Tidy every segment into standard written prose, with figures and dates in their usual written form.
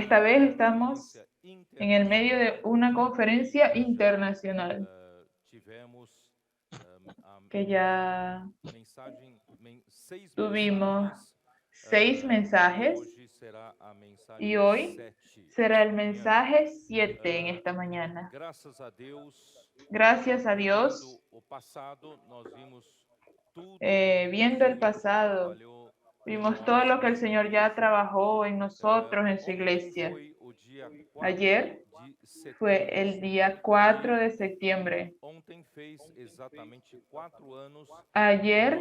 esta vez estamos en el medio de una conferencia internacional que ya tuvimos 6 mensajes y hoy será el mensaje 7 en esta mañana. Gracias a Dios, viendo el pasado, vimos todo lo que el Señor ya trabajó en nosotros, en su iglesia. Ayer fue el día 4 de septiembre. Ayer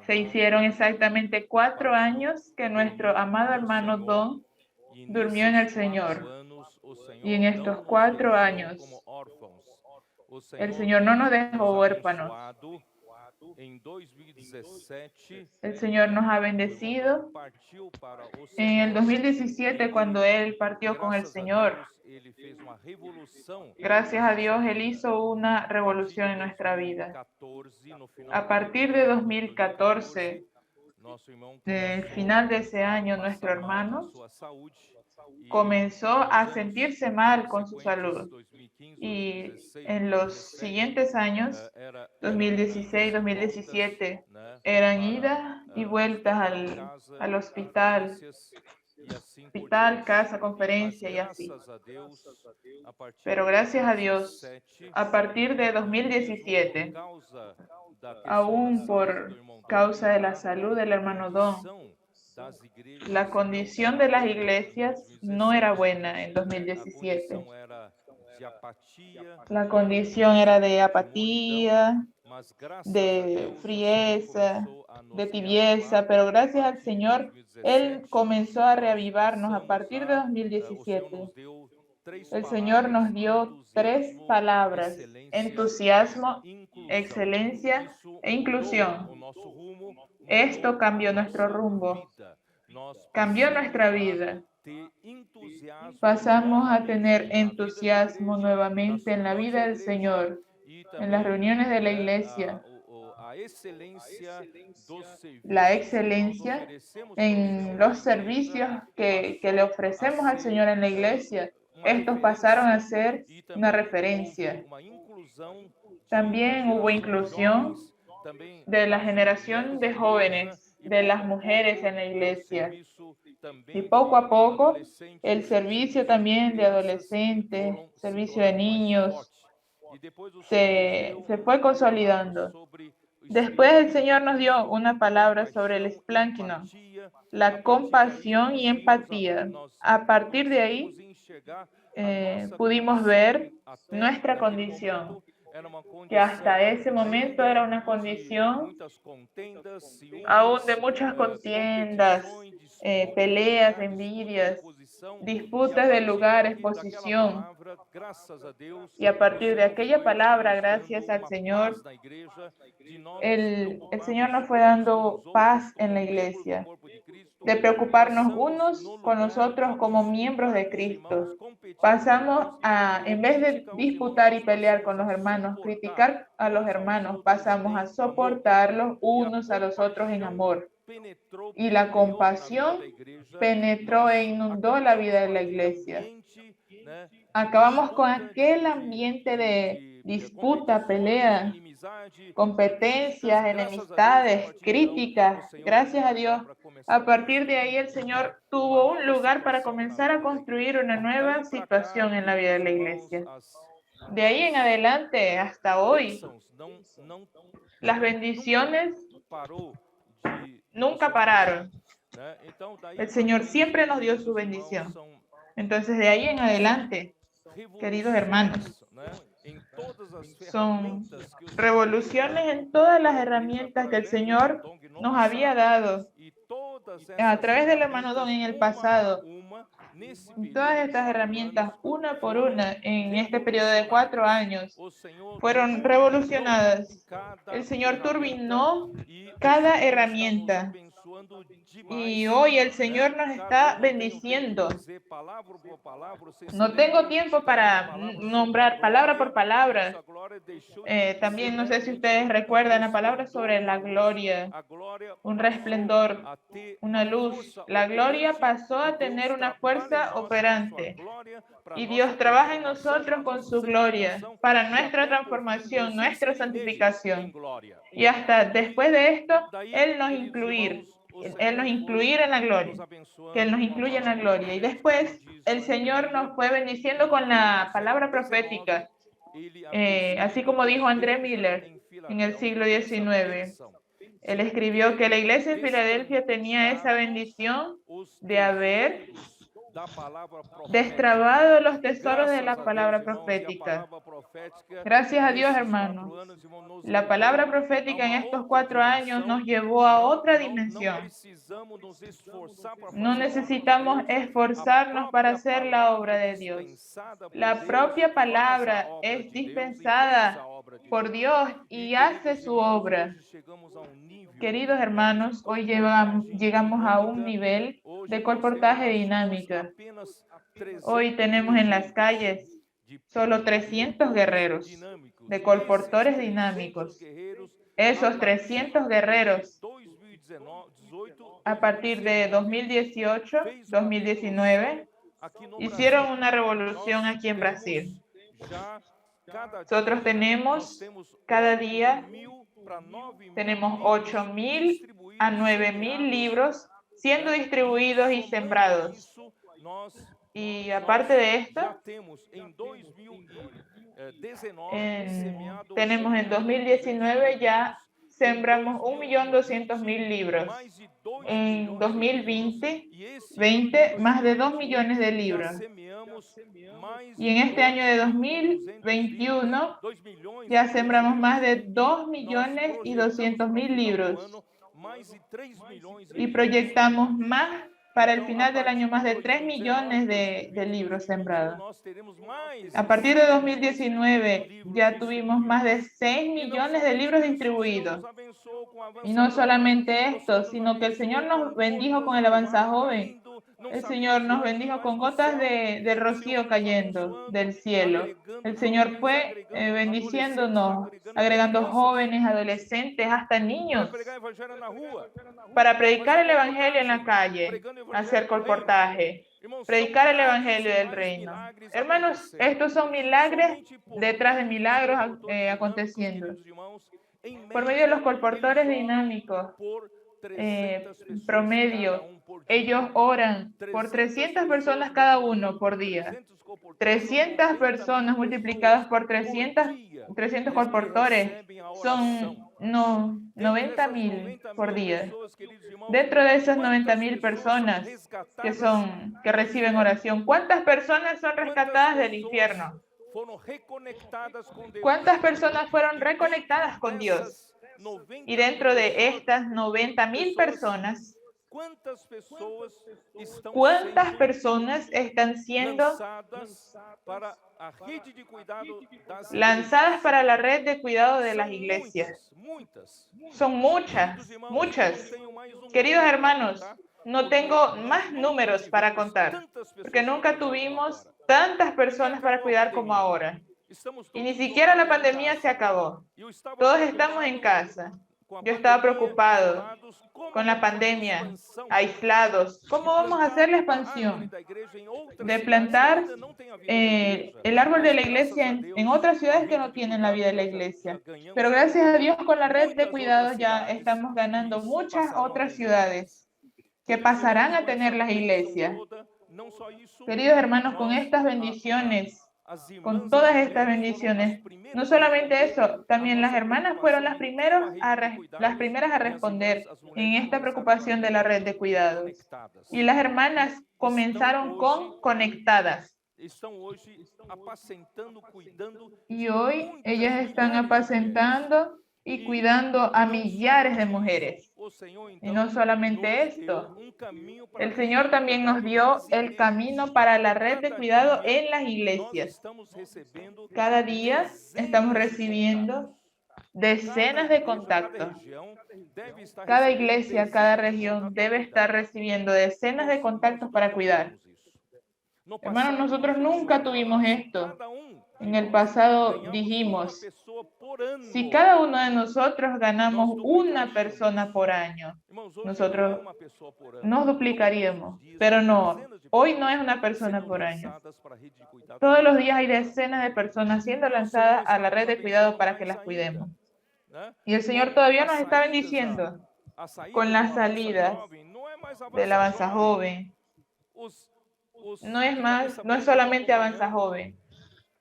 se hicieron exactamente 4 años que nuestro amado hermano Don durmió en el Señor. Y en estos 4 años, el Señor no nos dejó huérfanos. El Señor nos ha bendecido. En el 2017, cuando Él partió con el Señor, gracias a Dios, Él hizo una revolución en nuestra vida. A partir de 2014, del final de ese año, nuestro hermano comenzó a sentirse mal con su salud. Y en los siguientes años, 2016, 2017, eran idas y vueltas al hospital, casa, conferencia y así. Pero gracias a Dios, a partir de 2017, aún por causa de la salud del hermano Don, la condición de las iglesias no era buena en 2017. La condición era de apatía, de frieza, de tibieza, pero gracias al Señor, Él comenzó a reavivarnos a partir de 2017. El Señor nos dio 3 palabras: entusiasmo, excelencia e inclusión. Esto cambió nuestro rumbo, cambió nuestra vida. Pasamos a tener entusiasmo nuevamente en la vida del Señor, en las reuniones de la iglesia, la excelencia en los servicios que le ofrecemos al Señor en la iglesia. Estos pasaron a ser una referencia. También hubo inclusión de la generación de jóvenes, de las mujeres en la iglesia. Y poco a poco, el servicio también de adolescentes, servicio de niños, se fue consolidando. Después el Señor nos dio una palabra sobre el esplanquinon, la compasión y empatía. A partir de ahí, pudimos ver nuestra condición, que hasta ese momento era una condición aún de muchas contiendas, peleas, envidias, disputas de lugares, posición. Y a partir de aquella palabra, gracias al Señor, el Señor nos fue dando paz en la iglesia, de preocuparnos unos con los otros como miembros de Cristo. Pasamos a, en vez de disputar y pelear con los hermanos, criticar a los hermanos, pasamos a soportarlos unos a los otros en amor. Y la compasión penetró e inundó la vida de la iglesia. Acabamos con aquel ambiente de disputa, pelea, competencias, enemistades, críticas. Gracias a Dios, a partir de ahí el Señor tuvo un lugar para comenzar a construir una nueva situación en la vida de la iglesia. De ahí en adelante hasta hoy, las bendiciones nunca pararon. El Señor siempre nos dio su bendición. Entonces, de ahí en adelante, queridos hermanos, son revoluciones en todas las herramientas que el Señor nos había dado a través del hermano Don en el pasado. Todas estas herramientas, una por una, en este periodo de 4 años, fueron revolucionadas. El Señor turbinó cada herramienta. Y hoy el Señor nos está bendiciendo. No tengo tiempo para nombrar palabra por palabra, También no sé si ustedes recuerdan la palabra sobre la gloria, un resplandor, una luz. La gloria pasó a tener una fuerza operante. Y Dios trabaja en nosotros con su gloria para nuestra transformación, nuestra santificación. Y hasta después de esto, Él nos incluir en la gloria, que Él nos incluya en la gloria. Y después el Señor nos fue bendiciendo con la palabra profética, así como dijo André Miller en el siglo XIX. Él escribió que la iglesia en Filadelfia tenía esa bendición de haber destrabado los tesoros de la palabra profética. Gracias a Dios, hermanos. La palabra profética en estos 4 años nos llevó a otra dimensión. No necesitamos esforzarnos para hacer la obra de Dios. La propia palabra es dispensada por Dios y hace su obra. Queridos hermanos, hoy llegamos a un nivel de colportaje dinámica. Hoy tenemos en las calles solo 300 guerreros de colportores dinámicos. Esos 300 guerreros, a partir de 2018, 2019, hicieron una revolución aquí en Brasil. Nosotros tenemos cada día, tenemos 8.000 a 9.000 libros siendo distribuidos y sembrados. Y aparte de esto, tenemos en 2019 ya sembramos 1.200.000 libros. En 2020, más de 2 millones de libros. Y en este año de 2021 ya sembramos más de 2.200.000 libros. Y proyectamos más para el final del año, más de 3 millones de libros sembrados. A partir de 2019 ya tuvimos más de 6 millones de libros distribuidos. Y no solamente esto, sino que el Señor nos bendijo con el Avanza Joven. El Señor nos bendijo con gotas de rocío cayendo del cielo. El Señor fue bendiciéndonos, agregando jóvenes, adolescentes, hasta niños, para predicar el Evangelio en la calle, hacer colportaje, predicar el Evangelio del reino. Hermanos, estos son milagros detrás de milagros aconteciendo. Por medio de los colportores dinámicos, promedio, ellos oran por 300 personas cada uno por día. 300 personas multiplicadas por 300 colportores son 90.000 por día. Dentro de esas 90.000 personas que reciben oración, ¿cuántas personas son rescatadas del infierno? ¿Cuántas personas fueron reconectadas con Dios? Y dentro de estas 90.000 personas, ¿cuántas personas están siendo lanzadas para la red de cuidado de las iglesias? Son muchas, muchas. Queridos hermanos, no tengo más números para contar, porque nunca tuvimos tantas personas para cuidar como ahora. Y ni siquiera la pandemia se acabó. Todos estamos en casa. Yo estaba preocupado con la pandemia, aislados. ¿Cómo vamos a hacer la expansión? De plantar el árbol de la iglesia en otras ciudades que no tienen la vida de la iglesia. Pero gracias a Dios, con la red de cuidados ya estamos ganando muchas otras ciudades que pasarán a tener las iglesias. Queridos hermanos, con estas bendiciones, con todas estas bendiciones, no solamente eso, también las hermanas fueron las primeras a responder en esta preocupación de la red de cuidados. Y las hermanas comenzaron con conectadas. Y hoy ellas están apacentando y cuidando a millares de mujeres. Y no solamente esto, el Señor también nos dio el camino para la red de cuidado en las iglesias. Cada día estamos recibiendo decenas de contactos. Cada iglesia, cada región debe estar recibiendo decenas de contactos para cuidar. Hermanos, nosotros nunca tuvimos esto. En el pasado dijimos, si cada uno de nosotros ganamos una persona por año, nosotros nos duplicaríamos. Pero no, hoy no es una persona por año. Todos los días hay decenas de personas siendo lanzadas a la red de cuidado para que las cuidemos. Y el Señor todavía nos está bendiciendo con las salidas del Avanza Joven. No es solamente Avanza Joven.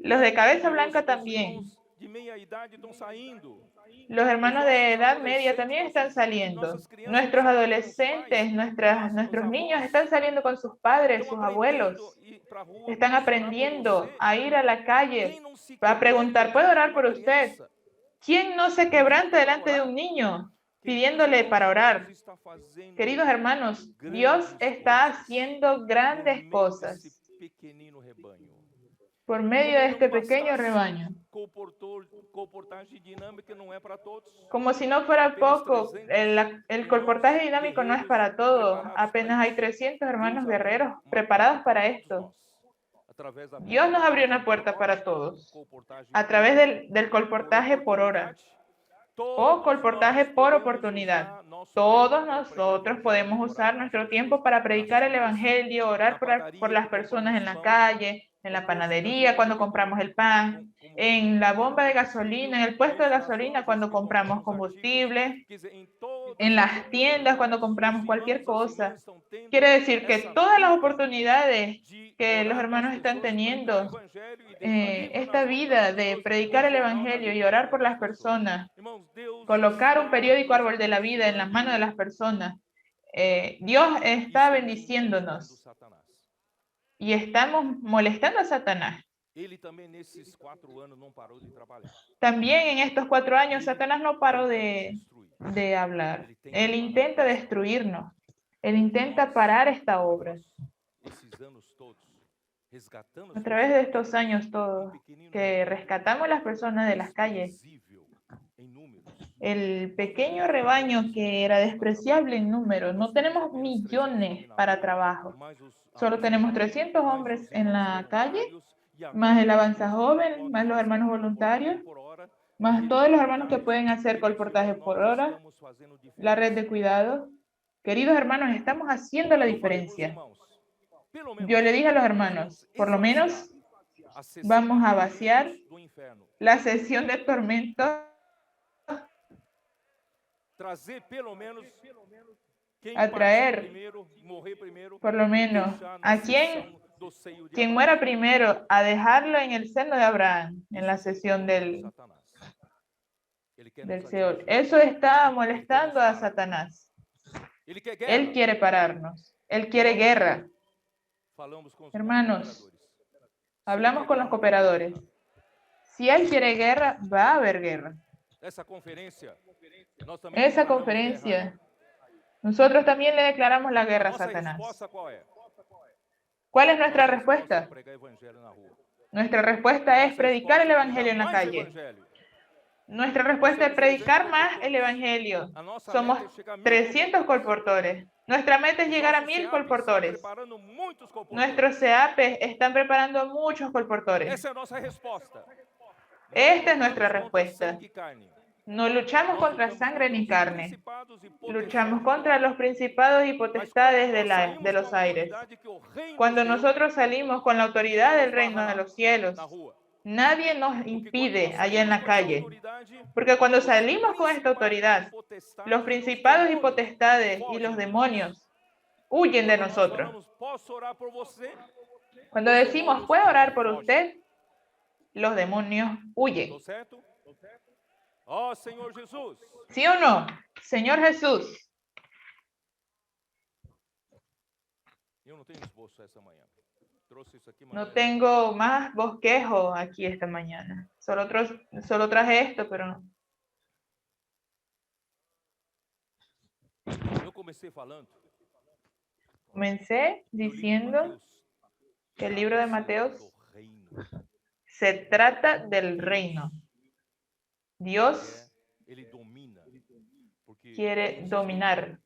Los de cabeza blanca también. Los hermanos de edad media también están saliendo. Nuestros adolescentes, nuestros niños están saliendo con sus padres, sus abuelos. Están aprendiendo a ir a la calle para preguntar, ¿puedo orar por usted? ¿Quién no se quebranta delante de un niño pidiéndole para orar? Queridos hermanos, Dios está haciendo grandes cosas por medio de este pequeño rebaño. Como si no fuera poco, el colportaje dinámico no es para todos. Apenas hay 300 hermanos guerreros preparados para esto. Dios nos abrió una puerta para todos a través del colportaje por hora o colportaje por oportunidad. Todos nosotros podemos usar nuestro tiempo para predicar el evangelio, orar por las personas en la calle, en la panadería cuando compramos el pan, en la bomba de gasolina, en el puesto de gasolina cuando compramos combustible, en las tiendas cuando compramos cualquier cosa. Quiere decir que todas las oportunidades que los hermanos están teniendo, esta vida de predicar el evangelio y orar por las personas, colocar un periódico árbol de la vida en las manos de las personas, Dios está bendiciéndonos y estamos molestando a Satanás. También en estos 4 años Satanás no paró de hablar. Él intenta destruirnos. Él intenta parar esta obra. A través de estos años todos, que rescatamos a las personas de las calles, el pequeño rebaño que era despreciable en número, no tenemos millones para trabajo. Solo tenemos 300 hombres en la calle, más el Avanza Joven, más los hermanos voluntarios, más todos los hermanos que pueden hacer colportaje por hora, la red de cuidado. Queridos hermanos, estamos haciendo la diferencia. Yo le dije a los hermanos, por lo menos vamos a vaciar la sesión de tormento, atraer por lo menos a quien muera primero, a dejarlo en el seno de Abraham, en la sesión del Seol. Eso está molestando a Satanás. Él quiere pararnos. Él quiere guerra. Hermanos, hablamos con los cooperadores. Si él quiere guerra, va a haber guerra. Esa conferencia, nosotros también le declaramos la guerra a Satanás. ¿Cuál es nuestra respuesta? Nuestra respuesta es predicar el evangelio en la calle. Nuestra respuesta es predicar más el evangelio. Somos 300 colportores. Nuestra meta es llegar a 1000 colportores. Nuestros CEAPes están preparando muchos colportores. Esta es nuestra respuesta. No luchamos contra sangre ni carne. Luchamos contra los principados y potestades de los aires. Cuando nosotros salimos con la autoridad del reino de los cielos, nadie nos impide allá en la calle. Porque cuando salimos con esta autoridad, los principados y potestades y los demonios huyen de nosotros. Cuando decimos, ¿puedo orar por usted? Los demonios huyen. ¿Sí o no? Señor Jesús. No tengo más bosquejo aquí esta mañana. Solo traje esto, pero no. Comencé diciendo que el libro de Mateo se trata del reino. Dios quiere dominar.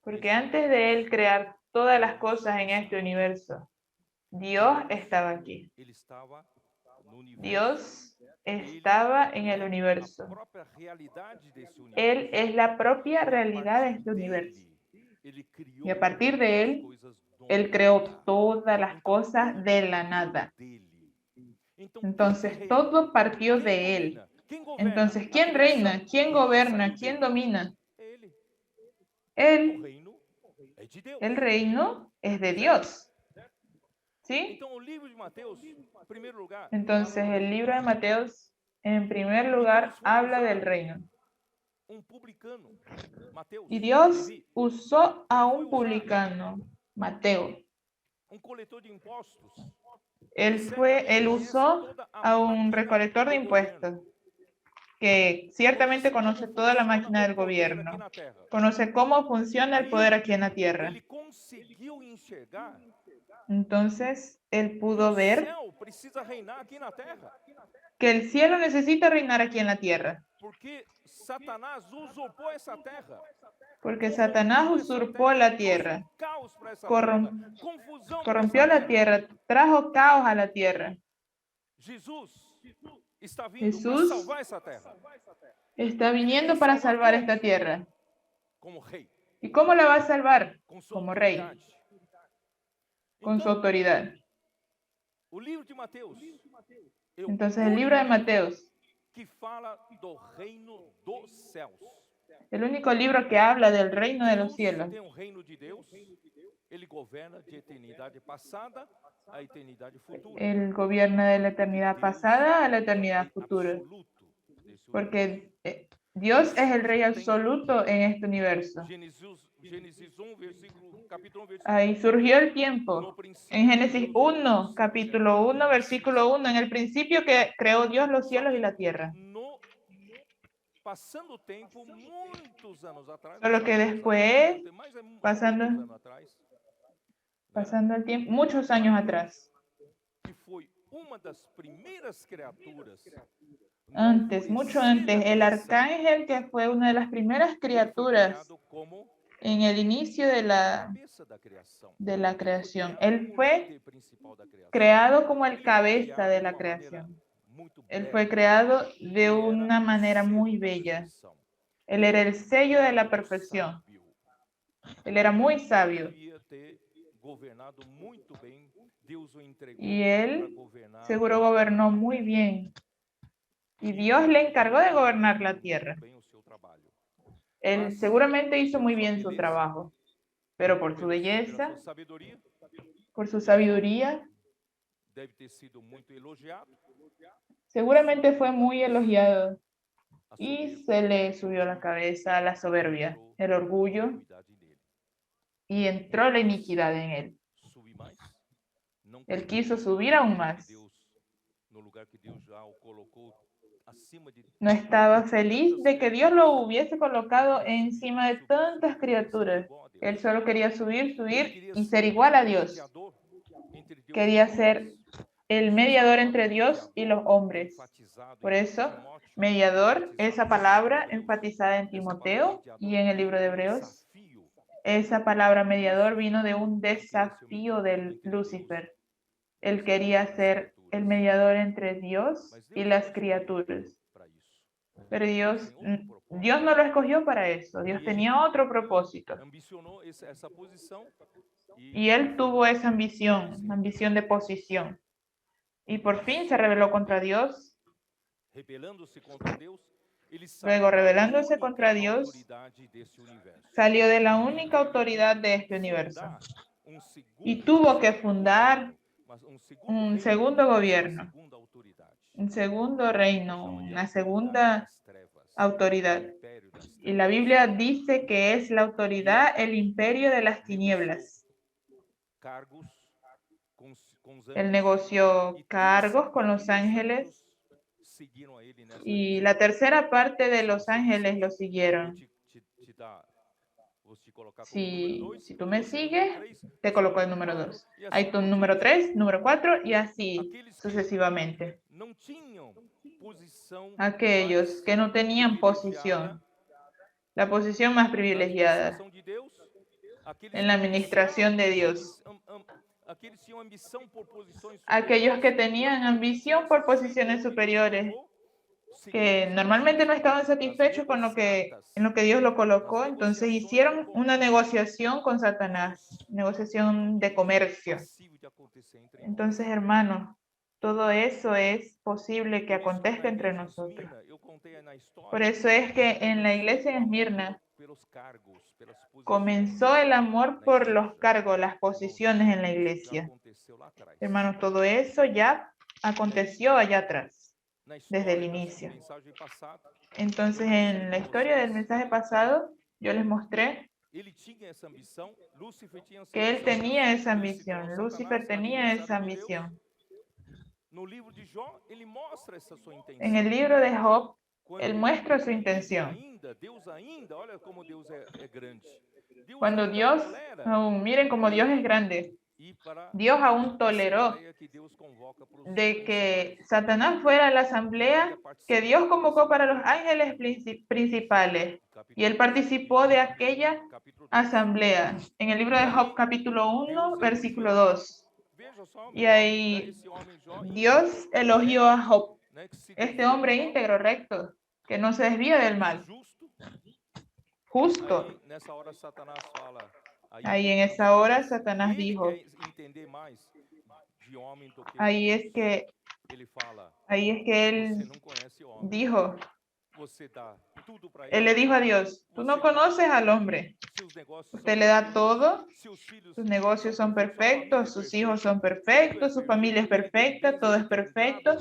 Porque antes de Él crear todas las cosas en este universo, Dios estaba aquí. Dios estaba en el universo. Él es la propia realidad de este universo. Y a partir de Él creó todas las cosas de la nada. Entonces, todo partió de Él. Entonces, ¿quién reina? ¿Quién gobierna? ¿Quién domina? Él. El reino es de Dios. ¿Sí? Entonces, el libro de Mateos, en primer lugar, habla del reino. Y Dios usó a un publicano, Mateo. Él usó a un recolector de impuestos que ciertamente conoce toda la máquina del gobierno, conoce cómo funciona el poder aquí en la tierra. Entonces, él pudo ver que el cielo necesita reinar aquí en la tierra. Porque Satanás usurpó la tierra, corrompió la tierra, trajo caos a la tierra. Jesús está viniendo para salvar esta tierra. ¿Y cómo la va a salvar? Como rey, con su autoridad. Entonces el libro de Mateos, el único libro que habla del reino de los cielos. Él gobierna de la eternidad pasada a la eternidad futura. Porque Dios es el rey absoluto en este universo. Ahí surgió el tiempo. En Génesis 1, capítulo 1, versículo 1, en el principio que creó Dios los cielos y la tierra. Solo que después, pasando el tiempo, muchos años atrás. Mucho antes, el arcángel, que fue una de las primeras criaturas en el inicio de la creación. Él fue creado como el cabeza de la creación. Él fue creado de una manera muy bella. Él era el sello de la perfección. Él era muy sabio. Y él seguro gobernó muy bien. Y Dios le encargó de gobernar la tierra. Él seguramente hizo muy bien su trabajo, pero por su belleza, por su sabiduría, seguramente fue muy elogiado y se le subió la cabeza la soberbia, el orgullo, y entró la iniquidad en él. Él quiso subir aún más. No estaba feliz de que Dios lo hubiese colocado encima de tantas criaturas. Él solo quería subir y ser igual a Dios. Quería ser el mediador entre Dios y los hombres. Por eso, mediador, esa palabra enfatizada en Timoteo y en el libro de Hebreos, esa palabra mediador vino de un desafío de Lucifer. Él quería ser el mediador entre Dios y las criaturas. Pero Dios no lo escogió para eso. Dios tenía otro propósito. Y él tuvo esa ambición de posición. Y por fin se rebeló contra Dios. Luego, rebelándose contra Dios, salió de la única autoridad de este universo. Y tuvo que fundar un segundo gobierno, un segundo reino, una segunda autoridad. Y la Biblia dice que es la autoridad, el imperio de las tinieblas. Él negoció cargos con los ángeles y la tercera parte de los ángeles lo siguieron. Si tú me sigues, te coloco el número 2. Hay tu número 3, número 4 y así sucesivamente. Aquellos que no tenían posición, la posición más privilegiada. en la administración de Dios. Aquellos que tenían ambición por posiciones superiores, que normalmente no estaban satisfechos con en lo que Dios lo colocó, entonces hicieron una negociación con Satanás, negociación de comercio. Entonces, hermanos, todo eso es posible que acontezca entre nosotros. Por eso es que en la iglesia en Esmirna comenzó el amor por los cargos, las posiciones en la iglesia. Hermanos, todo eso ya aconteció allá atrás, desde el inicio. Entonces, en la historia del mensaje pasado, yo les mostré que él tenía esa ambición, Lucifer tenía esa ambición. En el libro de Job, él muestra su intención. Cuando Dios, miren cómo Dios es grande, Dios aún toleró de que Satanás fuera a la asamblea que Dios convocó para los ángeles principales, y él participó de aquella asamblea. En el libro de Job, capítulo 1, versículo 2. Y ahí Dios elogió a Job, este hombre íntegro, recto, que no se desvía del mal, justo. Ahí en esa hora Satanás dijo, ahí es que él dijo, él le dijo a Dios, tú no conoces al hombre, usted le da todo, sus negocios son perfectos, sus hijos son perfectos, su familia es perfecta, todo es perfecto.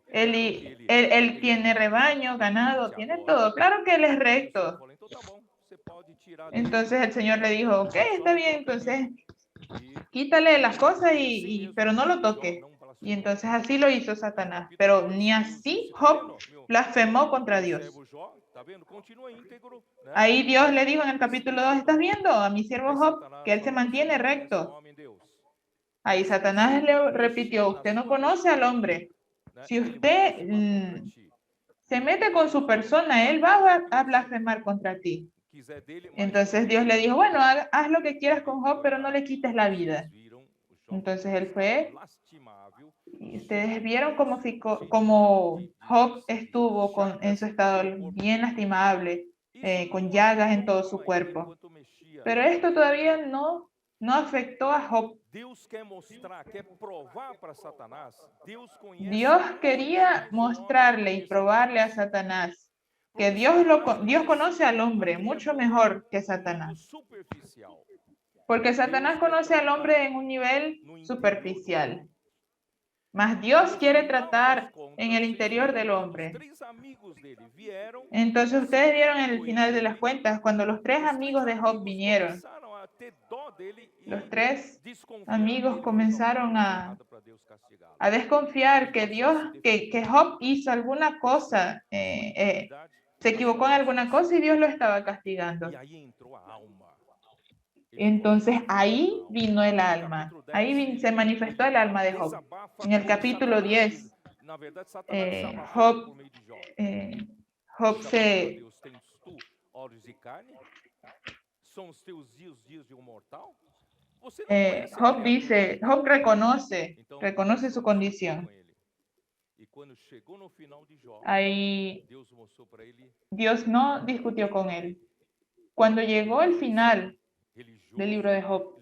Él tiene rebaño, ganado, tiene todo. Claro que él es recto. Entonces el Señor le dijo, ok, está bien, entonces quítale las cosas, pero no lo toque. Y entonces así lo hizo Satanás. Pero ni así Job blasfemó contra Dios. Ahí Dios le dijo en el capítulo 2, ¿estás viendo a mi siervo Job? Que él se mantiene recto. Ahí Satanás le repitió, usted no conoce al hombre. Si usted se mete con su persona, él va a blasfemar contra ti. Entonces Dios le dijo, bueno, haz lo que quieras con Job, pero no le quites la vida. Entonces él fue, y ustedes vieron cómo Job estuvo en su estado bien lastimable, con llagas en todo su cuerpo. Pero esto todavía no afectó a Job. Dios quería mostrarle y probarle a Satanás que Dios conoce al hombre mucho mejor que Satanás. Porque Satanás conoce al hombre en un nivel superficial. Mas Dios quiere tratar en el interior del hombre. Entonces ustedes vieron en el final de las cuentas, cuando los 3 amigos de Job vinieron, los 3 amigos comenzaron a desconfiar que Job hizo alguna cosa, se equivocó en alguna cosa y Dios lo estaba castigando. Entonces ahí vino el alma, se manifestó el alma de Job. En el capítulo 10, Job reconoce su condición. Ahí Dios no discutió con él. Cuando llegó el final del libro de Job,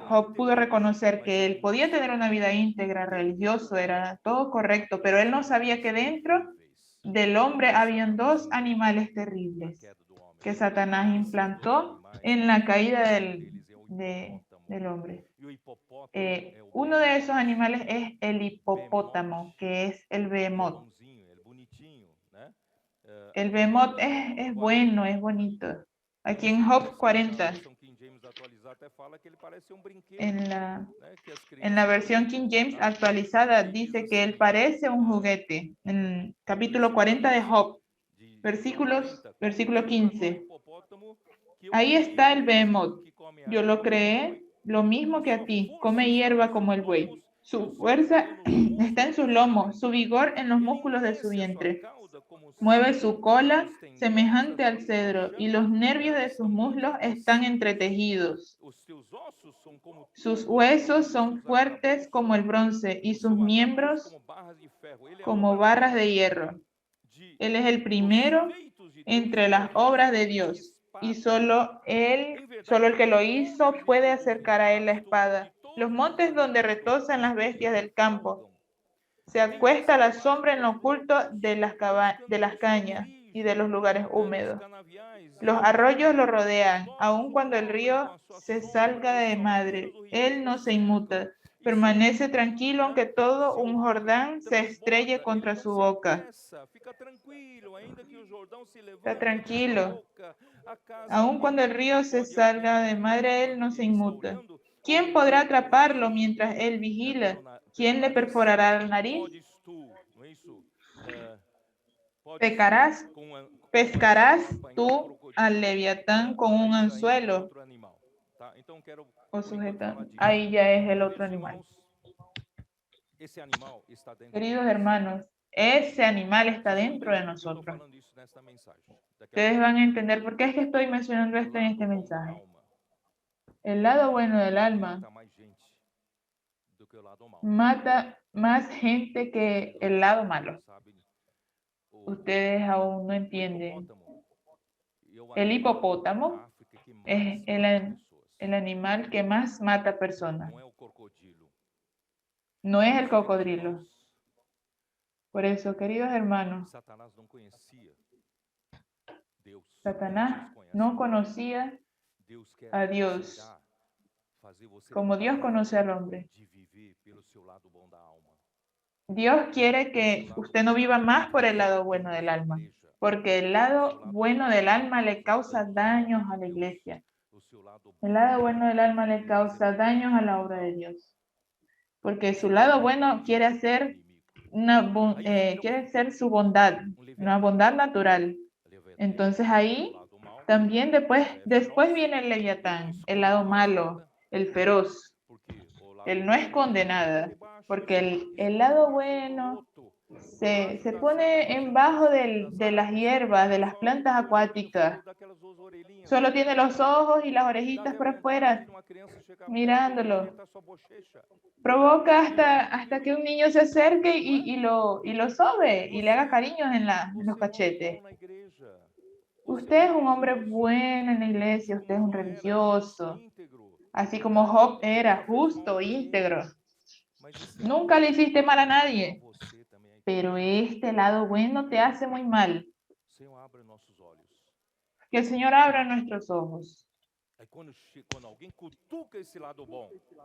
Job pudo reconocer que él podía tener una vida íntegra, religioso, era todo correcto, pero él no sabía que dentro del hombre habían 2 animales terribles que Satanás implantó en la caída del hombre. Uno de esos animales es el hipopótamo, que es el behemoth. El behemoth es bueno, es bonito. Aquí en Job 40, en la versión King James actualizada, dice que él parece un juguete. En capítulo 40 de Job, versículo 15. Ahí está el behemoth. Yo lo creé lo mismo que a ti, come hierba como el buey. Su fuerza está en sus lomos, su vigor en los músculos de su vientre. Mueve su cola semejante al cedro, y los nervios de sus muslos están entretejidos. Sus huesos son fuertes como el bronce, y sus miembros como barras de hierro. Él es el primero entre las obras de Dios, y solo el que lo hizo puede acercar a él la espada. Los montes donde retozan las bestias del campo. Se acuesta la sombra en lo oculto de las cañas y de los lugares húmedos. Los arroyos lo rodean, aun cuando el río se salga de madre. Él no se inmuta. Permanece tranquilo aunque todo un Jordán se estrelle contra su boca. Está tranquilo. Aun cuando el río se salga de madre, él no se inmuta. ¿Quién podrá atraparlo mientras él vigila? ¿Quién le perforará la nariz? Pescarás tú al leviatán con un anzuelo o sujeta. Ahí ya es el otro animal. Queridos hermanos, ese animal está dentro de nosotros. Ustedes van a entender por qué es que estoy mencionando esto en este mensaje. El lado bueno del alma mata más gente que el lado malo. Ustedes aún no entienden. El hipopótamo es el animal que más mata personas. No es el cocodrilo. Por eso, queridos hermanos, Satanás no conocía a Dios como Dios conoce al hombre. Dios quiere que usted no viva más por el lado bueno del alma, porque el lado bueno del alma le causa daños a la iglesia. El lado bueno del alma le causa daños a la obra de Dios, porque su lado bueno quiere ser su bondad, una bondad natural. Entonces ahí también después viene el leviatán, el lado malo, el feroz. Él no esconde nada, porque el lado bueno se pone en bajo de las hierbas, de las plantas acuáticas. Solo tiene los ojos y las orejitas por afuera, mirándolo. Provoca hasta que un niño se acerque y lo sobe y le haga cariños en los cachetes. Usted es un hombre bueno en la iglesia, usted es un religioso, así como Job era justo, íntegro. Nunca le hiciste mal a nadie, pero este lado bueno te hace muy mal. Que el Señor abra nuestros ojos.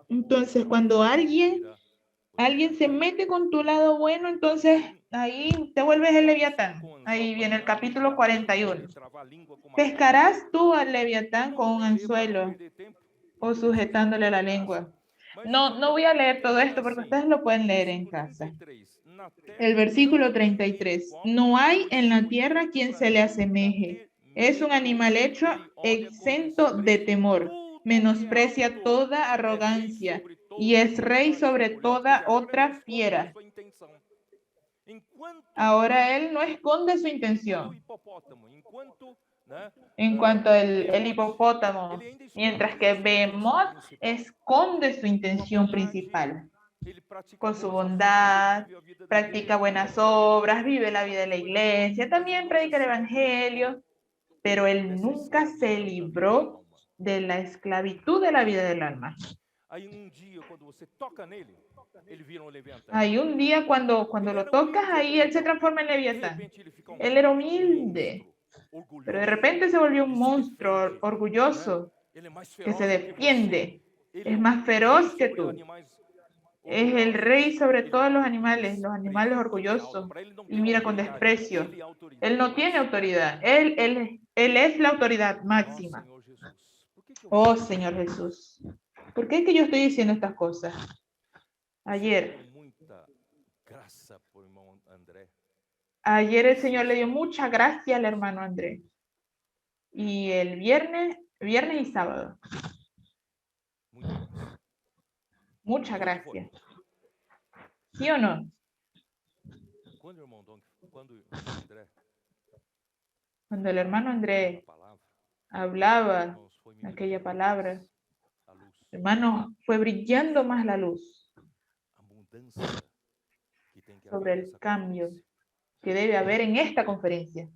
Entonces, cuando alguien se mete con tu lado bueno, entonces ahí te vuelves el leviatán. Ahí viene el capítulo 41. Pescarás tú al leviatán con un anzuelo o sujetándole la lengua. No voy a leer todo esto porque ustedes lo pueden leer en casa. El versículo 33. No hay en la tierra quien se le asemeje. Es un animal hecho exento de temor. Menosprecia toda arrogancia y es rey sobre toda otra fiera. Ahora él no esconde su intención. En cuanto al hipopótamo, mientras que Behemoth esconde su intención principal. Con su bondad, practica buenas obras, vive la vida de la iglesia, también predica el evangelio, pero él nunca se libró de la esclavitud de la vida del alma. Hay un día cuando lo tocas, ahí él se transforma en leviatán. Él era humilde, pero de repente se volvió un monstruo orgulloso que se defiende. Es más feroz que tú. Es el rey sobre todos los animales orgullosos, y mira con desprecio. Él no tiene autoridad, él es la autoridad máxima. Oh Señor Jesús, ¿por qué es que yo estoy diciendo estas cosas? Ayer el Señor le dio mucha gracia al hermano André. Y el viernes y sábado. Mucha gracia. ¿Sí o no? Cuando el hermano André hablaba aquella palabra, hermanos, fue brillando más la luz sobre el cambio que debe haber en esta conferencia.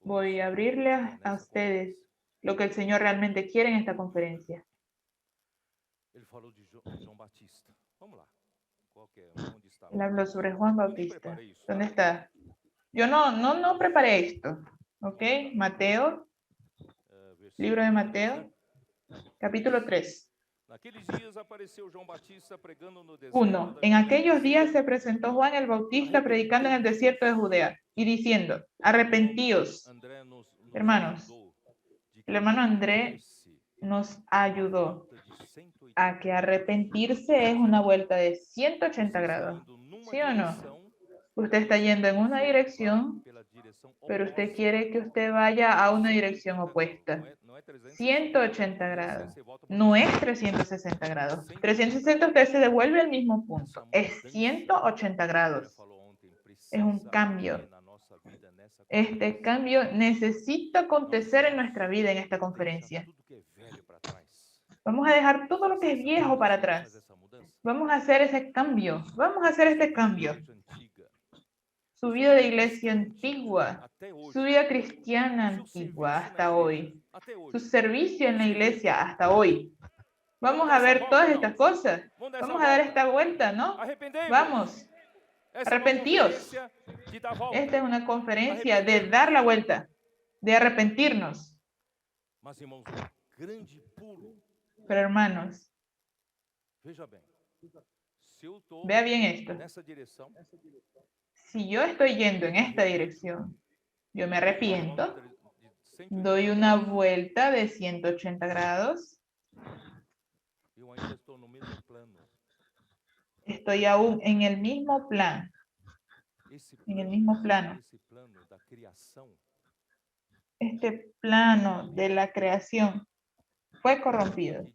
Voy a abrirle a ustedes lo que el Señor realmente quiere en esta conferencia. Él habló sobre Juan Bautista. ¿Dónde está? Yo no preparé esto. ¿Ok? Mateo, libro de Mateo, capítulo 3. 1. En aquellos días se presentó Juan el Bautista predicando en el desierto de Judea y diciendo, arrepentíos. Hermanos, el hermano André nos ayudó a que arrepentirse es una vuelta de 180 grados. ¿Sí o no? Usted está yendo en una dirección, pero usted quiere que usted vaya a una dirección opuesta. 180 grados. No es 360 grados. 360 usted se devuelve al mismo punto. Es 180 grados. Es un cambio. Este cambio necesita acontecer en nuestra vida en esta conferencia. Vamos a dejar todo lo que es viejo para atrás. Vamos a hacer ese cambio. Vamos a hacer este cambio. Su vida de iglesia antigua, su vida cristiana antigua hasta hoy, su servicio en la iglesia hasta hoy. Vamos a ver todas estas cosas. Vamos a dar esta vuelta, ¿no? Vamos. Arrepentíos. Esta es una conferencia de dar la vuelta, de arrepentirnos. Pero hermanos, vea bien esto. Si yo estoy yendo en esta dirección, yo me arrepiento, doy una vuelta de 180 grados, estoy aún en el mismo plan, Este plano de la creación fue corrompido.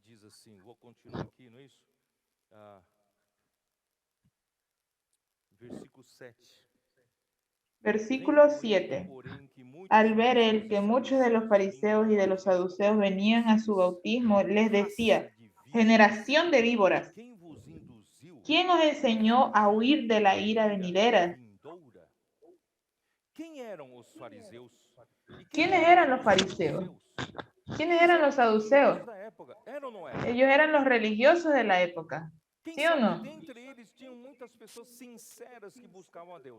Versículo 7. Al ver él que muchos de los fariseos y de los saduceos venían a su bautismo, les decía, generación de víboras, ¿quién os enseñó a huir de la ira venidera? ¿Quiénes eran los fariseos? ¿Quiénes eran los saduceos? Ellos eran los religiosos de la época. ¿Sí o no?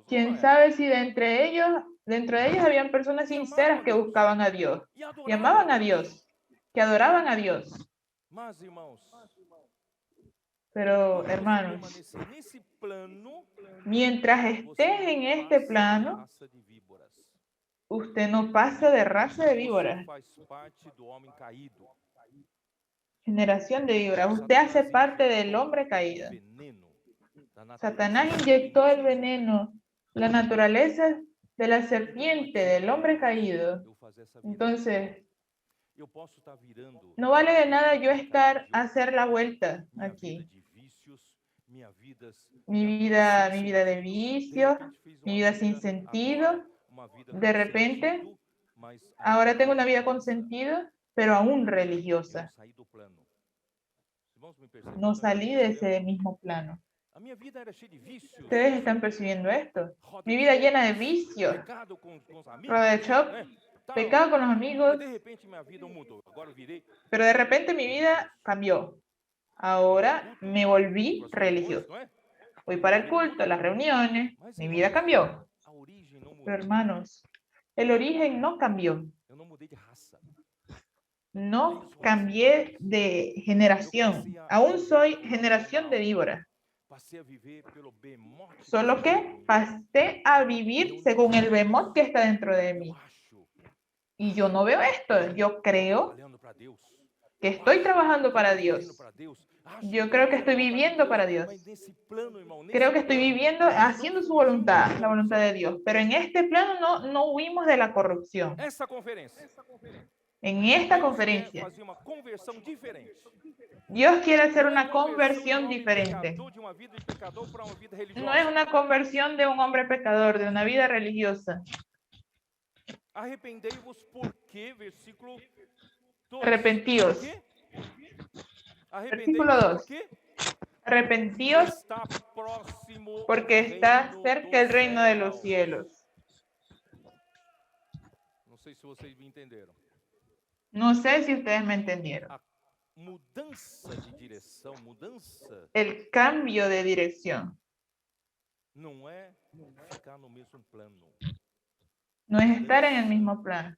¿Quién sabe si dentro de ellos habían personas sinceras que buscaban a Dios, que amaban a Dios, que adoraban a Dios? Pero, hermanos, mientras estés en este plano, usted no pasa de raza de víboras. Generación de víboras. Usted hace parte del hombre caído. Satanás inyectó el veneno, la naturaleza de la serpiente, del hombre caído. Entonces, no vale de nada yo hacer la vuelta aquí. Mi vida de vicio, mi vida sin sentido. De repente, ahora tengo una vida con sentido, pero aún religiosa. No salí de ese mismo plano. Ustedes están percibiendo esto. Mi vida llena de vicios, Photoshop, pecado con los amigos, pero de repente mi vida cambió. Ahora me volví religioso. Voy para el culto, las reuniones, mi vida cambió. Pero hermanos, el origen no cambió. No cambié de generación. Aún soy generación de víboras. Solo que pasé a vivir según el bemot que está dentro de mí. Y yo no veo esto. Yo creo que estoy trabajando para Dios. Yo creo que estoy viviendo para Dios. Creo que estoy viviendo, haciendo su voluntad, la voluntad de Dios. Pero en este plano no huimos de la corrupción. En esta conferencia, Dios quiere hacer una conversión diferente. No es una conversión de un hombre pecador, de una vida religiosa. Arrepentíos. Versículo 2. Arrepentíos porque está cerca el reino de los cielos. No sé si ustedes me entendieron. El cambio de dirección no es estar en el mismo plano.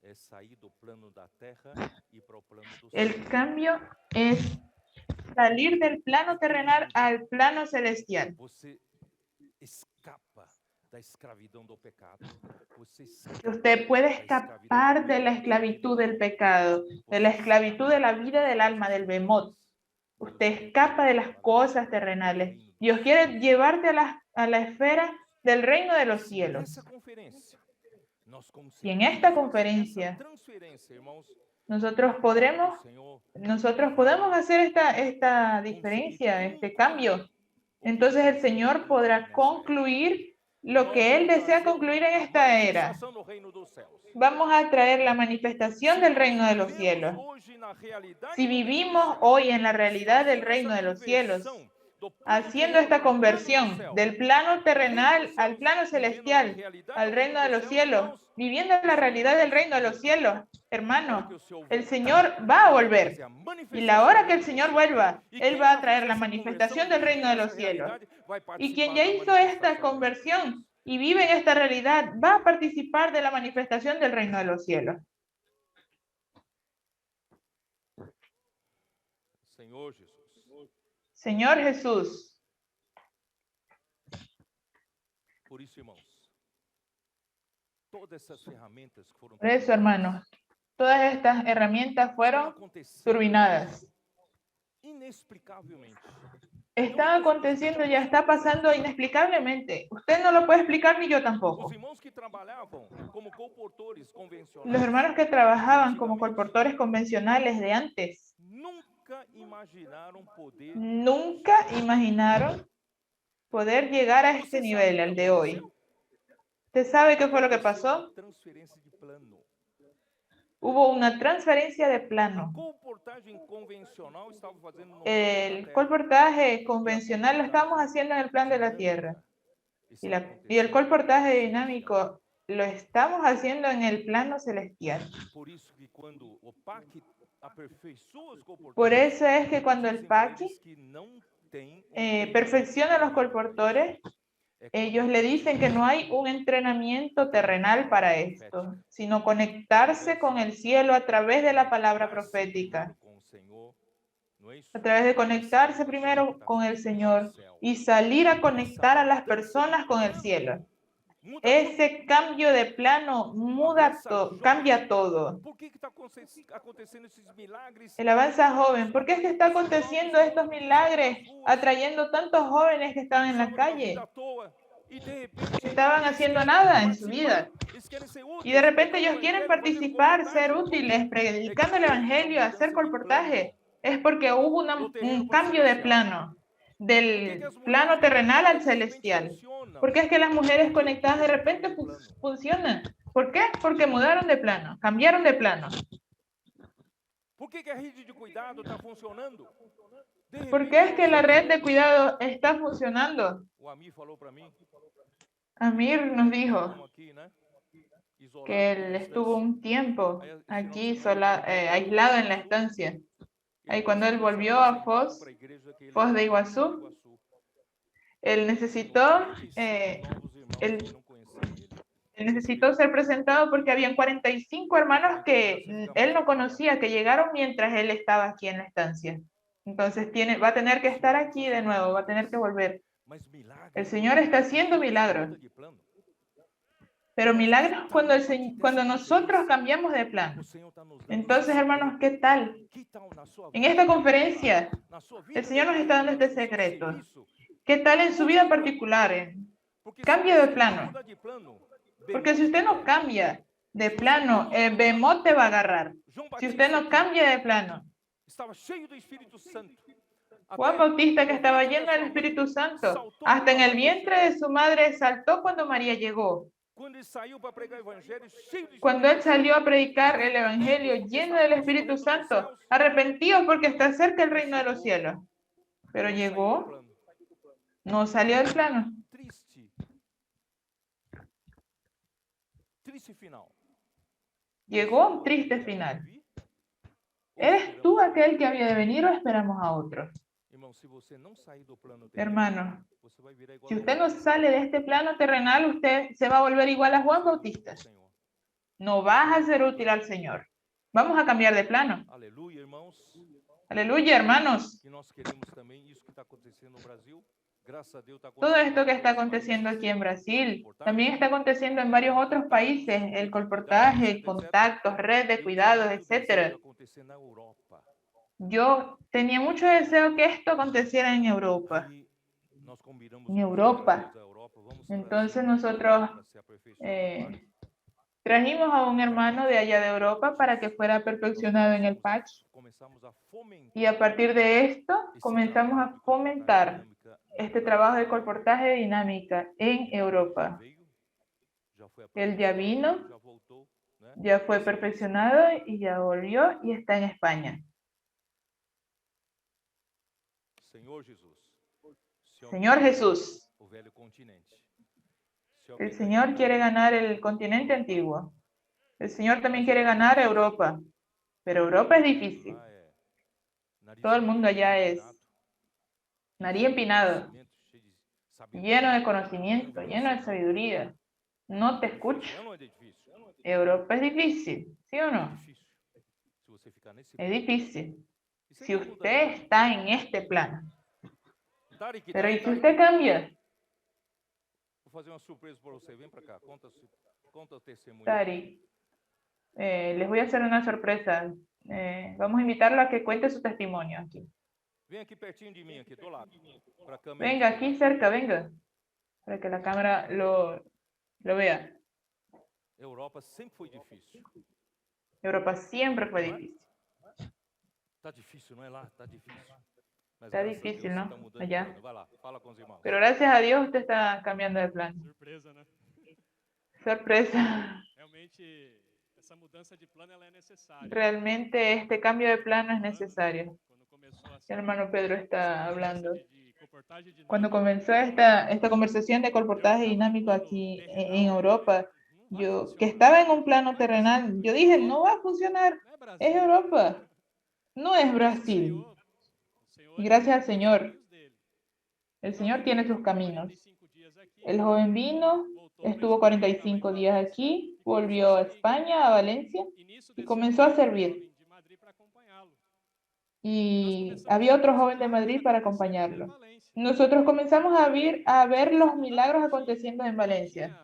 El cambio es salir del plano terrenal al plano celestial. Usted puede escapar de la esclavitud del pecado, de la esclavitud de la vida del alma, del behemoth. Usted escapa de las cosas terrenales. Dios quiere llevarte a la esfera del reino de los cielos. Y en esta conferencia, nosotros podemos hacer esta diferencia, este cambio. Entonces el Señor podrá concluir lo que Él desea concluir en esta era. Vamos a traer la manifestación del reino de los cielos. Si vivimos hoy en la realidad del reino de los cielos, haciendo esta conversión del plano terrenal al plano celestial, al reino de los cielos, viviendo en la realidad del reino de los cielos, hermano, el Señor va a volver. Y la hora que el Señor vuelva, Él va a traer la manifestación del reino de los cielos. Y quien ya hizo esta conversión y vive en esta realidad, va a participar de la manifestación del reino de los cielos. Señor Jesús. Por eso, hermanos, todas estas herramientas fueron turbinadas. Está aconteciendo, ya está pasando inexplicablemente. Usted no lo puede explicar ni yo tampoco. Los hermanos que trabajaban como colportores convencionales de antes nunca imaginaron poder llegar a este nivel, al de hoy. ¿Usted sabe qué fue lo que pasó? Hubo una transferencia de plano. El colportaje convencional lo estábamos haciendo en el plan de la Tierra. Y el colportaje dinámico lo estamos haciendo en el plano celestial. Por eso es que cuando el Paqui perfecciona a los colportores, ellos le dicen que no hay un entrenamiento terrenal para esto, sino conectarse con el cielo a través de la palabra profética. A través de conectarse primero con el Señor y salir a conectar a las personas con el cielo. Ese cambio de plano cambia todo. El avanza joven. ¿Por qué es que está aconteciendo estos milagros atrayendo tantos jóvenes que estaban en la calle? Estaban haciendo nada en su vida. Y de repente ellos quieren participar, ser útiles, predicando el evangelio, hacer colportaje. Es porque hubo un cambio de plano, del plano terrenal al celestial. ¿Por qué es que las mujeres conectadas de repente funcionan? ¿Por qué? Porque mudaron de plano, cambiaron de plano. ¿Por qué es que la red de cuidado está funcionando? Amir nos dijo que él estuvo un tiempo aquí aislado en la estancia. Y cuando él volvió a Foz de Iguazú, él necesitó ser presentado porque habían 45 hermanos que él no conocía, que llegaron mientras él estaba aquí en la estancia. Entonces va a tener que estar aquí de nuevo, va a tener que volver. El Señor está haciendo milagros. Pero milagros cuando nosotros cambiamos de plan. Entonces, hermanos, ¿qué tal? En esta conferencia, el Señor nos está dando este secreto. ¿Qué tal en su vida particular? Cambio de plano. Porque si usted no cambia, De plano, el Behemoth te va a agarrar. Si usted no cambia de plano. Juan Bautista, que estaba lleno del Espíritu Santo, hasta en el vientre de su madre saltó cuando María llegó. Cuando él salió a predicar el Evangelio lleno del Espíritu Santo, arrepentidos porque está cerca el reino de los cielos. Pero llegó, no salió del plano. Llegó un triste final. ¿Eres tú aquel que había de venir o esperamos a otro? Hermano, si usted no sale de este plano terrenal, usted se va a volver igual a Juan Bautista. No vas a ser útil al Señor. Vamos a cambiar de plano. Aleluya, hermanos. Todo esto que está aconteciendo aquí en Brasil, también está aconteciendo en varios otros países, el colportaje, contactos, red de cuidados, etc. Yo tenía mucho deseo que esto aconteciera en Europa. En Europa. Entonces nosotros trajimos a un hermano de allá de Europa para que fuera perfeccionado en el patch. Y a partir de esto comenzamos a fomentar este trabajo de colportaje de dinámica en Europa. Él ya vino, ya fue perfeccionado y ya volvió y está en España. Señor Jesús, el Señor quiere ganar el continente antiguo. El Señor también quiere ganar Europa, pero Europa es difícil. Todo el mundo allá es nariz empinado, lleno de conocimiento, lleno de sabiduría. No te escucho. Europa es difícil, ¿sí o no? Es difícil. Si usted está en este plano. Pero ¿y si usted cambia? Tari, les voy a hacer una sorpresa. Vamos a invitarlo a que cuente su testimonio aquí. Venga, aquí cerca, venga. Para que la cámara lo vea. Europa siempre fue difícil. Está difícil, ¿no? Allá. Pero gracias a Dios usted está cambiando de plan. Sorpresa, ¿no? Sorpresa. Realmente este cambio de plano es necesario. El hermano Pedro está hablando. Cuando comenzó esta conversación de colportaje dinámico aquí en Europa, yo que estaba en un plano terrenal, yo dije, no va a funcionar. Es Europa, no es Brasil. Y gracias al Señor, el Señor tiene sus caminos. El joven vino, estuvo 45 días aquí, volvió a España, a Valencia, y comenzó a servir. Y había otro joven de Madrid para acompañarlo. Nosotros comenzamos a ver los milagros aconteciendo en Valencia.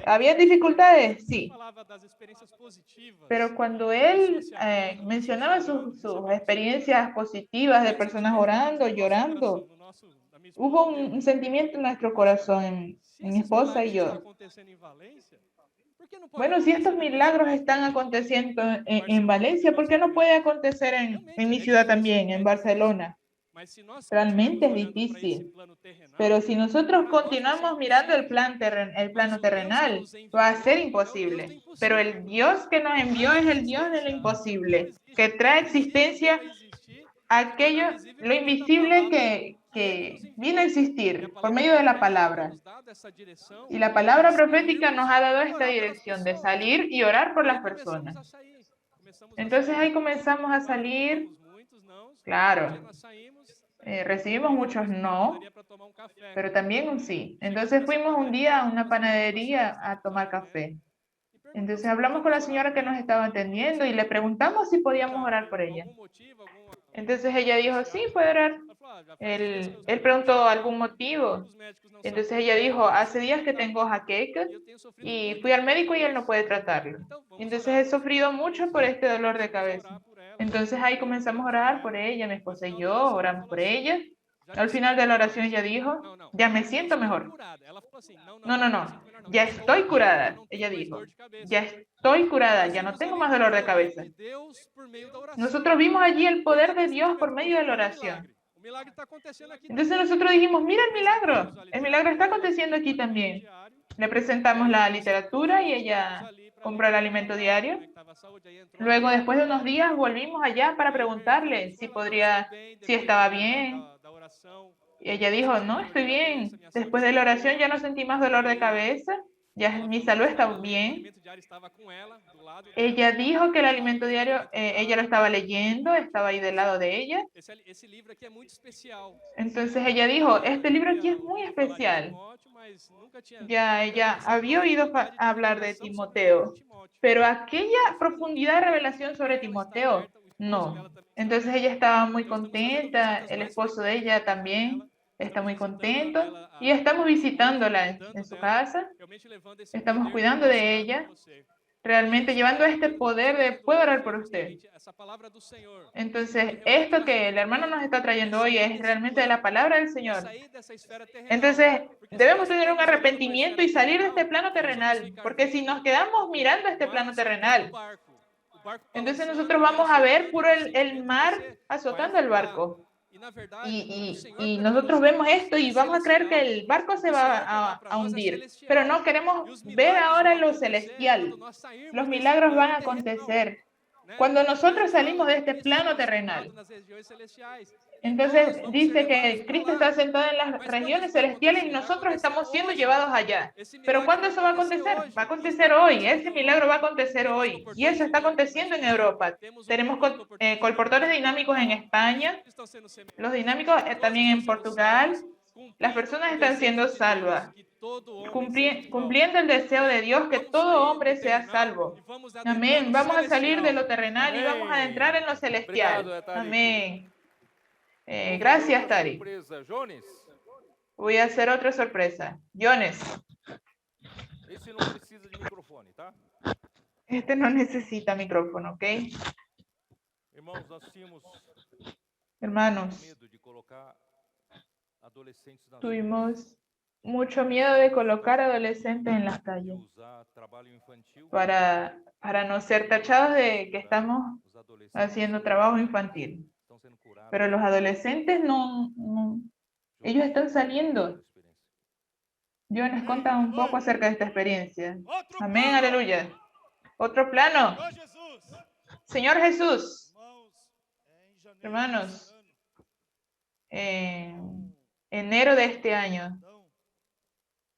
¿Había dificultades? Sí. Pero cuando él mencionaba sus experiencias positivas de personas orando, llorando, hubo un sentimiento en nuestro corazón, en mi esposa y yo. Bueno, si estos milagros están aconteciendo en Valencia, ¿por qué no puede acontecer en mi ciudad también, en Barcelona? Realmente es difícil. Pero si nosotros continuamos mirando el plano terrenal, va a ser imposible. Pero el Dios que nos envió es el Dios de lo imposible, que trae existencia aquello, lo invisible que vino a existir por medio de la palabra. Y la palabra profética nos ha dado esta dirección de salir y orar por las personas. Entonces ahí comenzamos a salir, claro, recibimos muchos no, pero también un sí. Entonces fuimos un día a una panadería a tomar café. Entonces hablamos con la señora que nos estaba atendiendo y le preguntamos si podíamos orar por ella. Entonces ella dijo, sí, puede orar. Él preguntó algún motivo. Entonces ella dijo, hace días que tengo jaqueca y fui al médico y él no puede tratarlo. Entonces he sufrido mucho por este dolor de cabeza. Entonces ahí comenzamos a orar por ella, mi esposa y yo, oramos por ella. Al final de la oración ella dijo, ya me siento mejor. No, ya estoy curada. Ella dijo, ya estoy curada, ya no tengo más dolor de cabeza. Nosotros vimos allí el poder de Dios por medio de la oración. Entonces nosotros dijimos, mira el milagro está aconteciendo aquí también. Le presentamos la literatura y ella compró el alimento diario. Luego, después de unos días, volvimos allá para preguntarle si estaba bien. Y ella dijo, no, estoy bien. Después de la oración ya no sentí más dolor de cabeza, ya mi salud está bien. Ella dijo que el alimento diario, ella lo estaba leyendo, estaba ahí del lado de ella. Entonces ella dijo, este libro aquí es muy especial. Ya ella había oído hablar de Timoteo, pero aquella profundidad de revelación sobre Timoteo, no. Entonces ella estaba muy contenta, el esposo de ella también está muy contento y estamos visitándola en su casa, estamos cuidando de ella, realmente llevando este poder de puedo orar por usted. Entonces, esto que el hermano nos está trayendo hoy es realmente la palabra del Señor. Entonces, debemos tener un arrepentimiento y salir de este plano terrenal, porque si nos quedamos mirando este plano terrenal, entonces nosotros vamos a ver puro el mar azotando el barco. Y nosotros vemos esto y vamos a creer que el barco se va a hundir, pero no, queremos ver ahora lo celestial. Los milagros van a acontecer cuando nosotros salimos de este plano terrenal. Entonces dice que Cristo está sentado en las regiones celestiales y nosotros estamos siendo llevados allá. Pero ¿cuándo eso va a acontecer? Va a acontecer hoy. Ese milagro va a acontecer hoy. Y eso está aconteciendo en Europa. Tenemos colportores dinámicos en España, los dinámicos también en Portugal. Las personas están siendo salvas, cumpliendo el deseo de Dios que todo hombre sea salvo. Amén. Vamos a salir de lo terrenal y vamos a entrar en lo celestial. Amén. Gracias, Tari. Voy a hacer otra sorpresa. Jones. Este no necesita micrófono, ¿ok? Hermanos, tuvimos mucho miedo de colocar adolescentes en las calles para no ser tachados de que estamos haciendo trabajo infantil. Pero los adolescentes no, ellos están saliendo. Dios nos cuenta un poco acerca de esta experiencia. Amén, aleluya. Otro plano. Señor Jesús. Hermanos, en enero de este año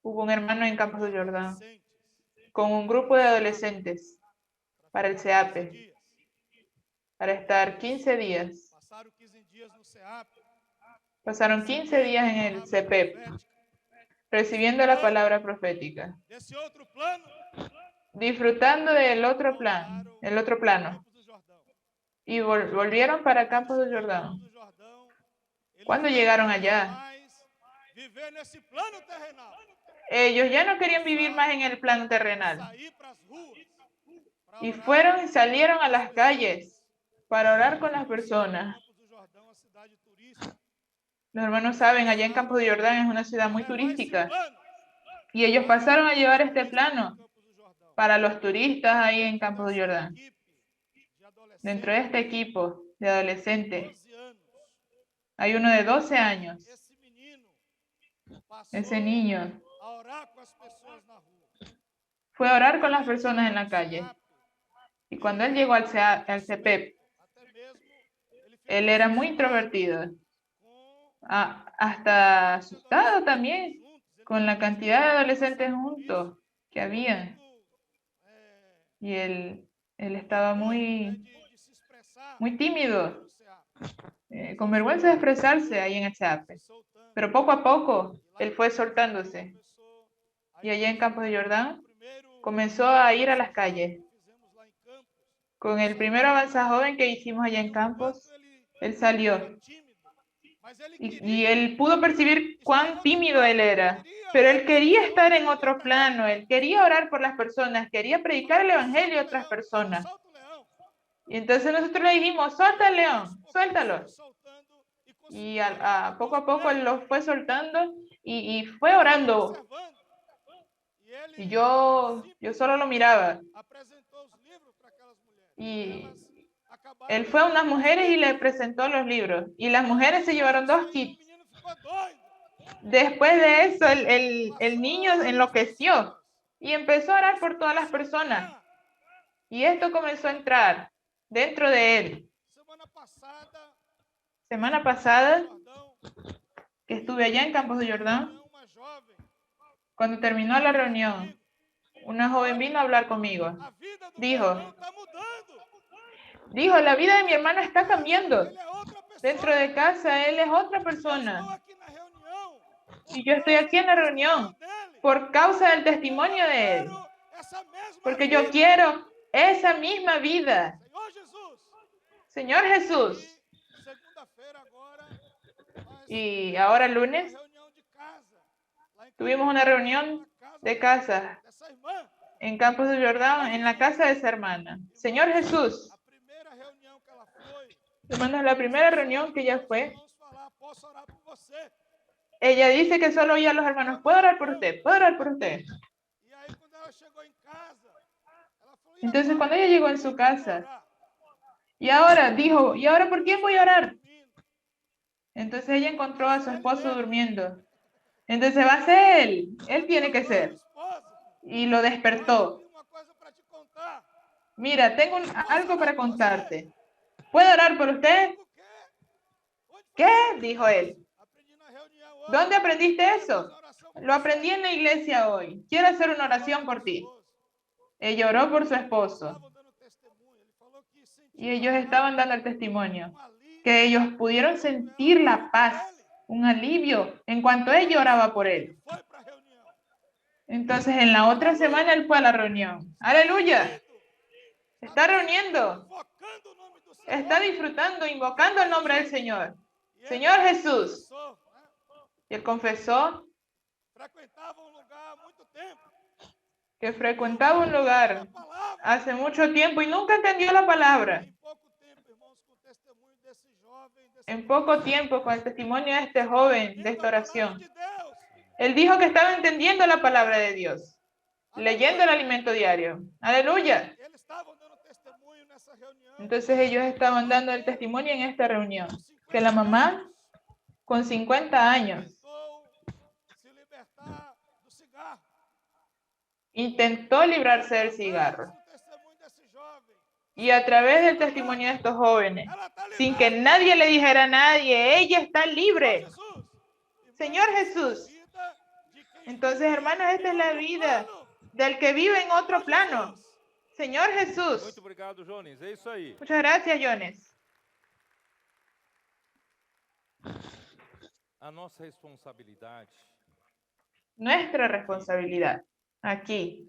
hubo un hermano en Campos del Jordán con un grupo de adolescentes para el CEAPE, para estar 15 días. Pasaron 15 días en el CEPEP, recibiendo la palabra profética, disfrutando del otro plan, el otro plano, y volvieron para Campos del Jordán. Cuando llegaron allá, ellos ya no querían vivir más en el plano terrenal, y fueron y salieron a las calles para orar con las personas. Los hermanos saben, allá en Campos de Jordán es una ciudad muy turística. Y ellos pasaron a llevar este plano para los turistas ahí en Campos de Jordán. Dentro de este equipo de adolescentes hay uno de 12 años. Ese niño fue a orar con las personas en la calle. Y cuando él llegó al CEPEP, él era muy introvertido. Hasta asustado también con la cantidad de adolescentes juntos que había. Y él estaba muy tímido, con vergüenza de expresarse ahí en el CEAPE. Pero poco a poco él fue soltándose. Y allá en Campos de Jordán comenzó a ir a las calles. Con el primer Avanza Joven que hicimos allá en Campos, él salió. Y él pudo percibir cuán tímido él era, pero él quería estar en otro plano, él quería orar por las personas, quería predicar el evangelio a otras personas. Y entonces nosotros le dijimos, suelta al león, suéltalo. Y poco a poco él lo fue soltando y fue orando. Y yo solo lo miraba. Y él fue a unas mujeres y le presentó los libros. Y las mujeres se llevaron 2 kits. Después de eso, el niño enloqueció y empezó a orar por todas las personas. Y esto comenzó a entrar dentro de él. Semana pasada, que estuve allá en Campos de Jordán, cuando terminó la reunión, una joven vino a hablar conmigo. Dijo, la vida de mi hermano está cambiando. Dentro de casa, él es otra persona. Y yo estoy aquí en la reunión por causa del testimonio de él. Porque yo quiero esa misma vida. Señor Jesús. Y ahora lunes tuvimos una reunión de casa en Campos de Jordán, en la casa de esa hermana. Señor Jesús. Hermanos, la primera reunión que ella fue, ella dice que solo oía a los hermanos, ¿puedo orar por usted? ¿Puedo orar por usted? Entonces cuando ella llegó en su casa, y ahora dijo, ¿y ahora por quién voy a orar? Entonces ella encontró a su esposo durmiendo. Entonces va a ser él tiene que ser. Y lo despertó. Mira, tengo algo para contarte. ¿Puedo orar por usted? ¿Qué? Dijo él. ¿Dónde aprendiste eso? Lo aprendí en la iglesia hoy. Quiero hacer una oración por ti. Ella oró por su esposo. Y ellos estaban dando el testimonio. Que ellos pudieron sentir la paz, un alivio, en cuanto ella oraba por él. Entonces, en la otra semana él fue a la reunión. ¡Aleluya! Está reuniendo. Está disfrutando, invocando el nombre del Señor. Señor Jesús. Y él confesó que frecuentaba un lugar hace mucho tiempo y nunca entendió la palabra. En poco tiempo, con el testimonio de este joven, de esta oración, él dijo que estaba entendiendo la palabra de Dios, leyendo el alimento diario. ¡Aleluya! Entonces ellos estaban dando el testimonio en esta reunión, que la mamá, con 50 años, intentó librarse del cigarro. Y a través del testimonio de estos jóvenes, sin que nadie le dijera a nadie, ella está libre. Señor Jesús. Entonces, hermanos, esta es la vida del que vive en otro plano. Señor Jesús. Muchas gracias, Jones. Nuestra responsabilidad aquí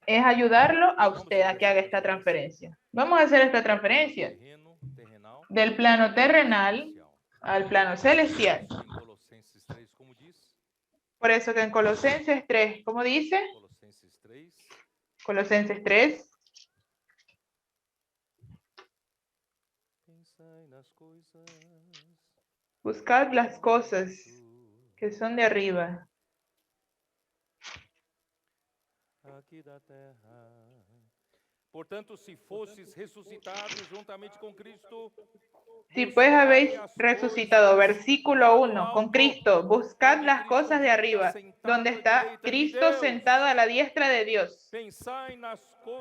es ayudarlo a usted a que haga esta transferencia. Vamos a hacer esta transferencia del plano terrenal al plano celestial. Por eso que en Colosenses 3, ¿cómo dice? Colosenses 3. Buscad las cosas que son de arriba. Portanto, si fostes ressuscitados juntamente con Cristo, si pues habéis resucitado, versículo 1, con Cristo, buscad las cosas de arriba, donde está Cristo sentado a la diestra de Dios.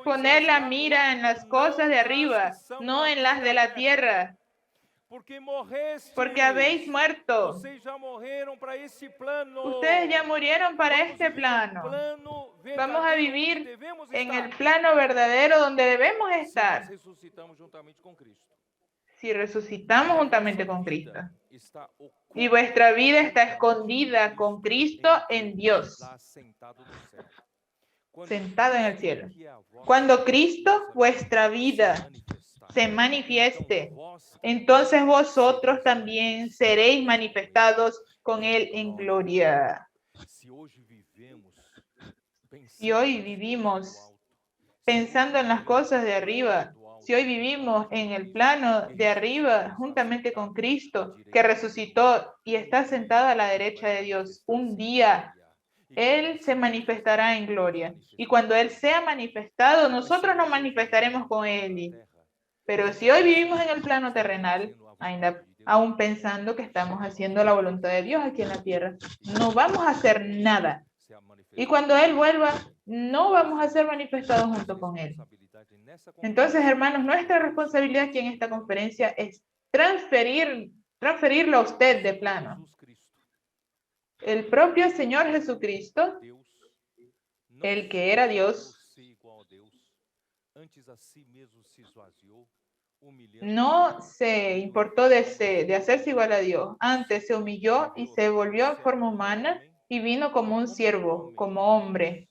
Poner la mira en las cosas de arriba, no en las de la tierra. Porque habéis muerto. Ustedes ya murieron para este plano. Vamos a vivir en el plano verdadero donde debemos estar. Si resucitamos juntamente con Cristo. Y vuestra vida está escondida con Cristo en Dios. Sentado en el cielo. Cuando Cristo, vuestra vida, se manifieste, entonces vosotros también seréis manifestados con Él en gloria. Si hoy vivimos pensando en las cosas de arriba, si hoy vivimos en el plano de arriba, juntamente con Cristo, que resucitó y está sentado a la derecha de Dios, un día Él se manifestará en gloria. Y cuando Él sea manifestado, nosotros nos manifestaremos con Él. Pero si hoy vivimos en el plano terrenal, aún pensando que estamos haciendo la voluntad de Dios aquí en la tierra, no vamos a hacer nada. Y cuando Él vuelva, no vamos a ser manifestados junto con Él. Entonces, hermanos, nuestra responsabilidad aquí en esta conferencia es transferirlo a usted de plano. El propio Señor Jesucristo, el que era Dios, no se importó de hacerse igual a Dios. Antes se humilló y se volvió en forma humana y vino como un siervo, como hombre.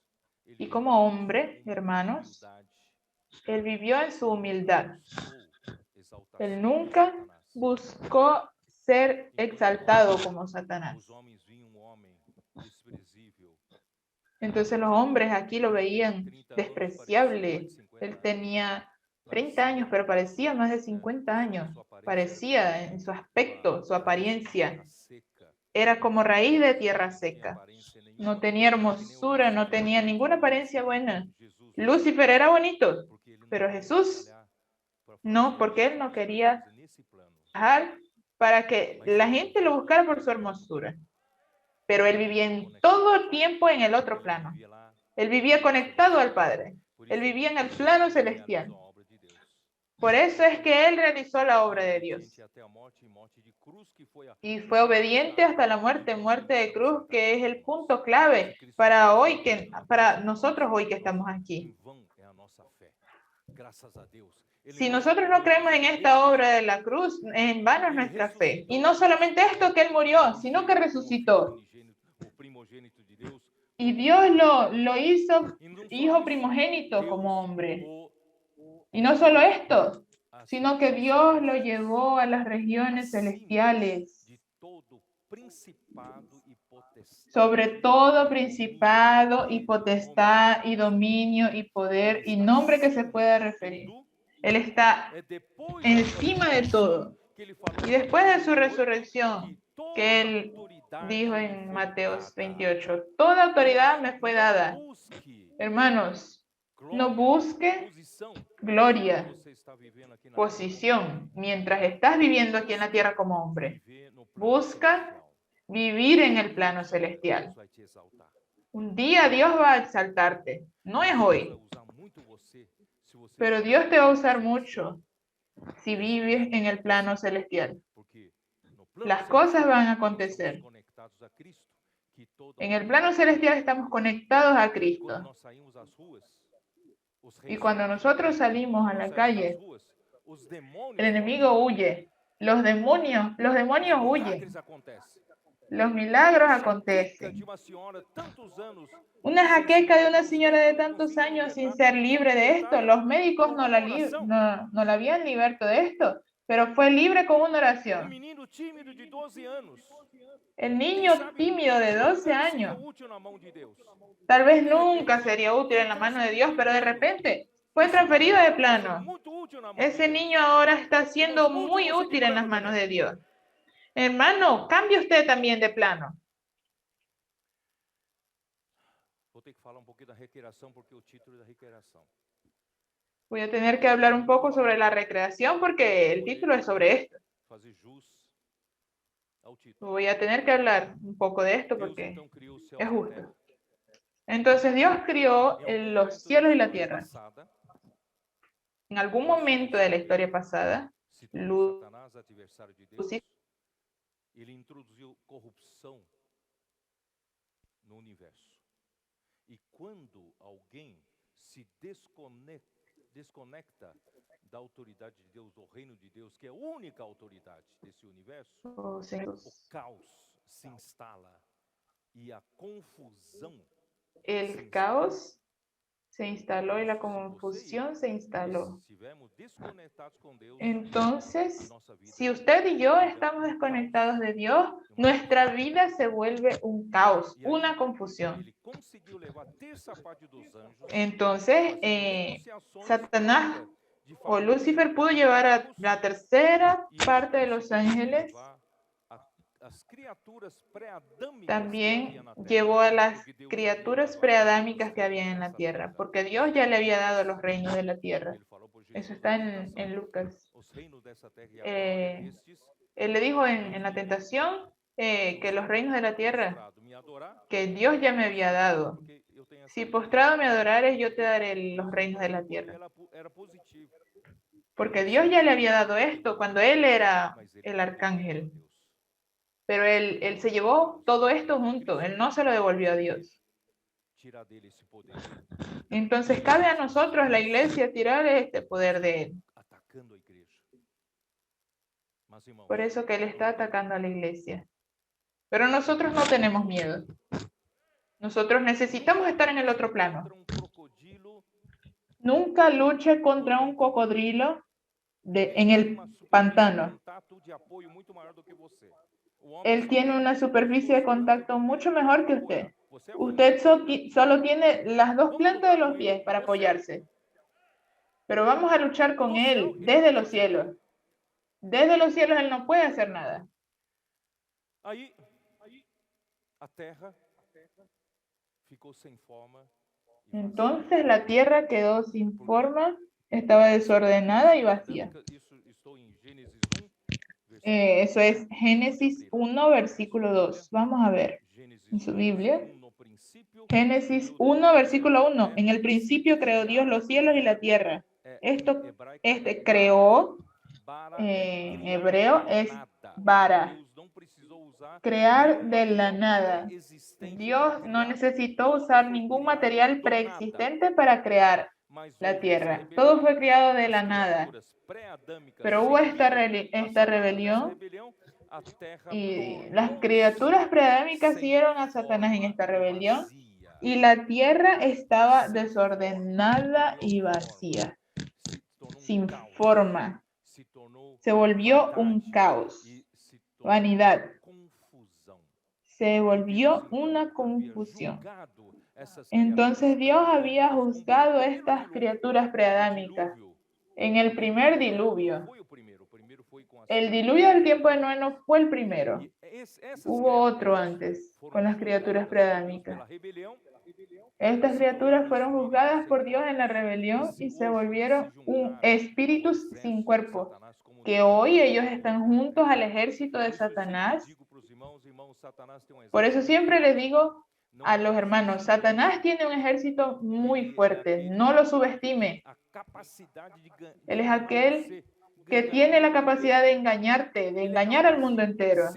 Y como hombre, hermanos, Él vivió en su humildad. Él nunca buscó ser exaltado como Satanás. Entonces los hombres aquí lo veían despreciable. Él tenía 30 años, pero parecía más de 50 años. Parecía en su aspecto, su apariencia. Era como raíz de tierra seca. No tenía hermosura, no tenía ninguna apariencia buena. Lucifer era bonito, pero Jesús no, porque él no quería trabajar para que la gente lo buscara por su hermosura. Pero él vivía en todo tiempo en el otro plano. Él vivía conectado al Padre. Él vivía en el plano celestial. Por eso es que él realizó la obra de Dios. Y fue obediente hasta la muerte de cruz, que es el punto clave para nosotros hoy que estamos aquí. Si nosotros no creemos en esta obra de la cruz, en vano es nuestra fe. Y no solamente esto, que él murió, sino que resucitó. Y Dios lo hizo hijo primogénito como hombre. Y no solo esto, sino que Dios lo llevó a las regiones celestiales, sobre todo principado y potestad y dominio y poder y nombre que se pueda referir. Él está encima de todo. Y después de su resurrección, que él dijo en Mateos 28, toda autoridad me fue dada. Hermanos, no busque gloria, posición, mientras estás viviendo aquí en la tierra como hombre. Busca vivir en el plano celestial. Un día Dios va a exaltarte, no es hoy. Pero Dios te va a usar mucho si vives en el plano celestial. Las cosas van a acontecer. En el plano celestial estamos conectados a Cristo. Y cuando nosotros salimos a la calle, el enemigo huye. Los demonios huyen. Los milagros acontecen. Una jaqueca de una señora de tantos años sin ser libre de esto. Los médicos no la habían liberado de esto, pero fue libre con una oración. El niño tímido de 12 años tal vez nunca sería útil en la mano de Dios, pero de repente fue transferido de plano. Ese niño ahora está siendo muy útil en las manos de Dios. Hermano, cambie usted también de plano. Voy a tener que hablar un poco sobre la recreación porque el título es sobre esto. Voy a tener que hablar un poco de esto porque es justo. Entonces Dios crió los cielos y la tierra. En algún momento de la historia pasada, Lucifer ele introduziu corrupção no universo. E quando alguém se desconecta da autoridade de Deus, do reino de Deus, que é a única autoridade desse universo, o caos se instala e a confusão. El caos se instaló y la confusión se instaló. Entonces, si usted y yo estamos desconectados de Dios, nuestra vida se vuelve un caos, una confusión. Entonces, Satanás o Lucifer pudo llevar a la tercera parte de los ángeles. También llevó a las criaturas preadámicas que había en la tierra, porque Dios ya le había dado los reinos de la tierra. Eso está en Lucas. Él le dijo en la tentación que los reinos de la tierra, que Dios ya me había dado. Si postrado me adorares, yo te daré los reinos de la tierra. Porque Dios ya le había dado esto cuando él era el arcángel. Pero él se llevó todo esto junto, él no se lo devolvió a Dios. Entonces cabe a nosotros, la iglesia, tirar este poder de él. Por eso que él está atacando a la iglesia. Pero nosotros no tenemos miedo. Nosotros necesitamos estar en el otro plano. Nunca luche contra un cocodrilo en el pantano. Él tiene una superficie de contacto mucho mejor que usted. Usted solo tiene las dos plantas de los pies para apoyarse. Pero vamos a luchar con él desde los cielos. Desde los cielos él no puede hacer nada. Entonces la tierra quedó sin forma, estaba desordenada y vacía. Eso es Génesis 1, versículo 2. Vamos a ver en su Biblia. Génesis 1, versículo 1. En el principio creó Dios los cielos y la tierra. Creó, en hebreo es bara. Crear de la nada. Dios no necesitó usar ningún material preexistente para crear la tierra. Todo fue creado de la nada. Pero hubo esta rebelión y las criaturas preadámicas siguieron a Satanás en esta rebelión y la tierra estaba desordenada y vacía, sin forma. Se volvió un caos, vanidad. Se volvió una confusión. Entonces Dios había juzgado estas criaturas preadámicas en el primer diluvio. El diluvio del tiempo de Noé no fue el primero. Hubo otro antes, con las criaturas preadámicas. Estas criaturas fueron juzgadas por Dios en la rebelión y se volvieron espíritus sin cuerpo, que hoy ellos están juntos al ejército de Satanás. Por eso siempre les digo a los hermanos, Satanás tiene un ejército muy fuerte, no lo subestime. Él es aquel que tiene la capacidad de engañarte, de engañar al mundo entero.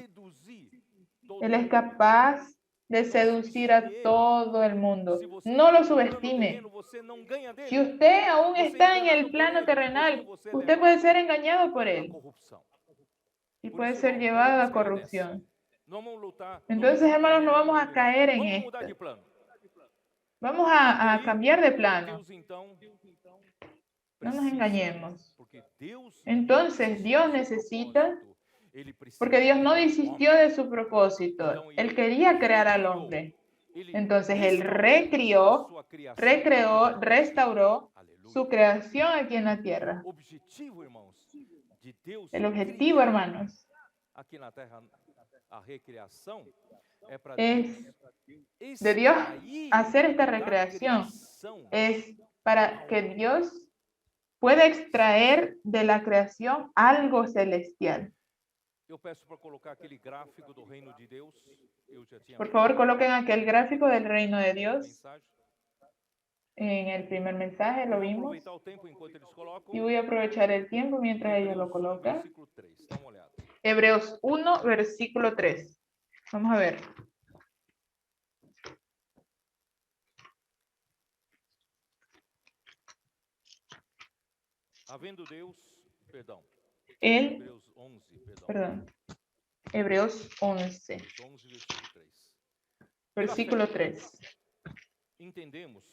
Él es capaz de seducir a todo el mundo. No lo subestime. Si usted aún está en el plano terrenal, usted puede ser engañado por él y puede ser llevado a corrupción. Entonces, hermanos, no vamos a caer en esto. Vamos a cambiar de plano. No nos engañemos. Entonces, Dios necesita, porque Dios no desistió de su propósito. Él quería crear al hombre. Entonces, Él recreó, restauró su creación aquí en la tierra. El objetivo, hermanos, es de Dios hacer esta recreación. Es para que Dios pueda extraer de la creación algo celestial. Por favor, coloquen aquel gráfico del reino de Dios. En el primer mensaje lo vimos. Y voy a aprovechar el tiempo mientras ellos lo colocan. Hebreos 1, versículo 3. Vamos a ver. Hebreos 11, versículo 3.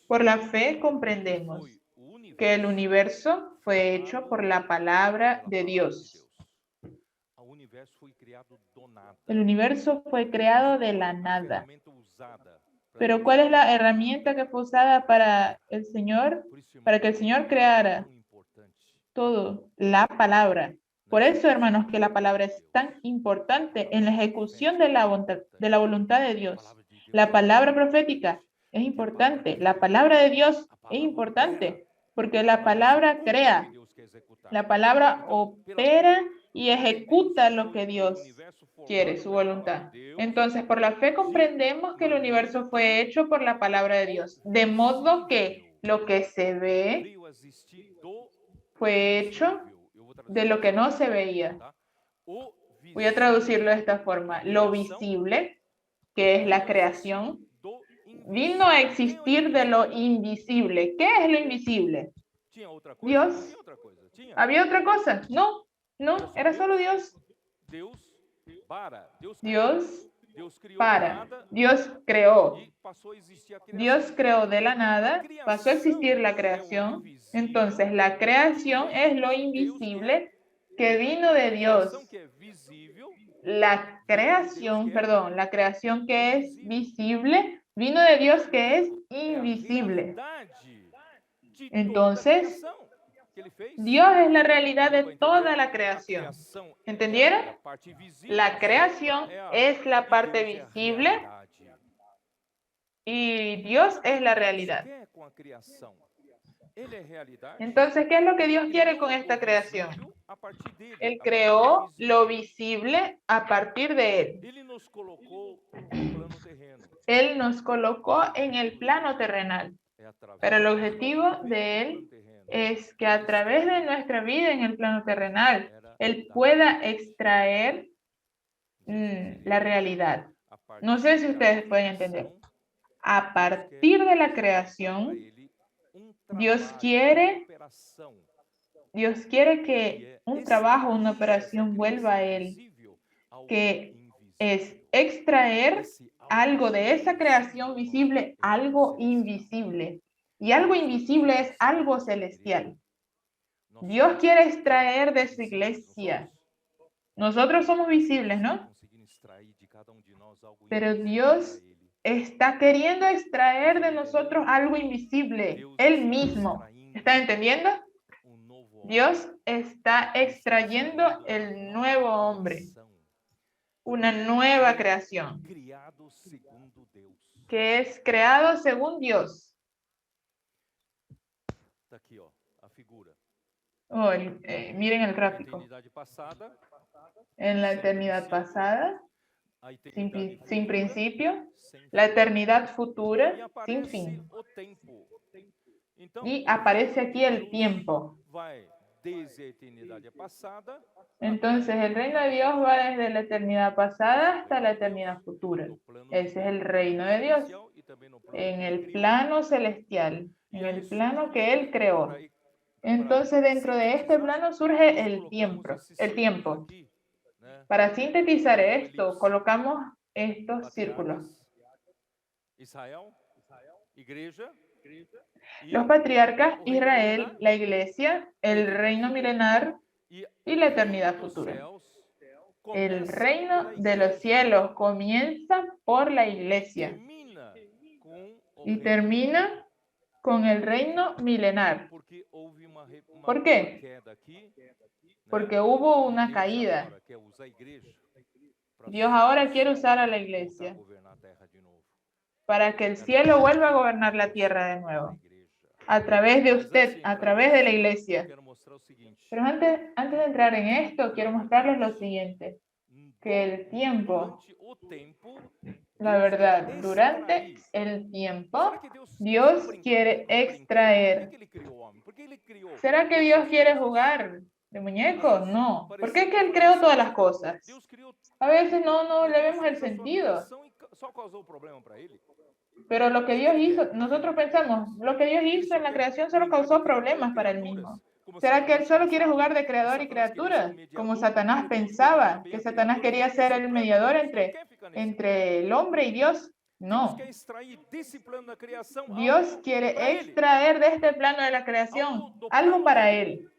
Por la fe comprendemos que el universo fue hecho por la palabra de Dios. El universo fue creado de la nada. Pero ¿cuál es la herramienta que fue usada para el Señor? Para que el Señor creara todo, la palabra. Por eso, hermanos, que la palabra es tan importante en la ejecución de la voluntad de Dios. La palabra profética es importante. La palabra de Dios es importante porque la palabra crea. La palabra opera y ejecuta lo que Dios quiere, su voluntad. Entonces, por la fe comprendemos que el universo fue hecho por la palabra de Dios, de modo que lo que se ve fue hecho de lo que no se veía. Voy a traducirlo de esta forma. Lo visible, que es la creación, vino a existir de lo invisible. ¿Qué es lo invisible? Dios. ¿Había otra cosa? No, era solo Dios. Dios creó. Dios creó de la nada, pasó a existir la creación. Entonces, la creación es lo invisible que vino de Dios. La creación que es visible, vino de Dios que es invisible. Entonces, Dios es la realidad de toda la creación. ¿Entendieron? La creación es la parte visible y Dios es la realidad. Entonces, ¿qué es lo que Dios quiere con esta creación? Él creó lo visible a partir de Él. Él nos colocó en el plano terrenal. Pero el objetivo de Él es que a través de nuestra vida en el plano terrenal, Él pueda extraer la realidad. No sé si ustedes pueden entender. A partir de la creación, Dios quiere que un trabajo, una operación vuelva a Él, que es extraer algo de esa creación visible, algo invisible. Y algo invisible es algo celestial. Dios quiere extraer de su iglesia. Nosotros somos visibles, ¿no? Pero Dios está queriendo extraer de nosotros algo invisible, Él mismo. ¿Está entendiendo? Dios está extrayendo el nuevo hombre, una nueva creación, que es creado según Dios. Miren el gráfico. En la eternidad pasada, sin principio, la eternidad futura, sin fin. Y aparece aquí el tiempo. Entonces, el reino de Dios va desde la eternidad pasada hasta la eternidad futura. Ese es el reino de Dios. En el plano celestial, en el plano que Él creó. Entonces, dentro de este plano surge el tiempo. Para sintetizar esto, colocamos estos círculos. Los patriarcas, Israel, la iglesia, el reino milenar y la eternidad futura. El reino de los cielos comienza por la iglesia y termina con el reino milenar. ¿Por qué? Porque hubo una caída. Dios ahora quiere usar a la iglesia para que el cielo vuelva a gobernar la tierra de nuevo. A través de usted, a través de la iglesia. Pero antes de entrar en esto, quiero mostrarles lo siguiente. Que el tiempo, la verdad, durante el tiempo, Dios quiere extraer. ¿Será que Dios quiere jugar de muñeco? No. ¿Por qué es que Él creó todas las cosas? A veces no le vemos el sentido. Pero lo que Dios hizo, nosotros pensamos, lo que Dios hizo en la creación solo causó problemas para Él mismo. ¿Será que Él solo quiere jugar de creador y criatura? Como Satanás pensaba, que Satanás quería ser el mediador entre el hombre y Dios. No. Dios quiere extraer de este plano de la creación algo para Él.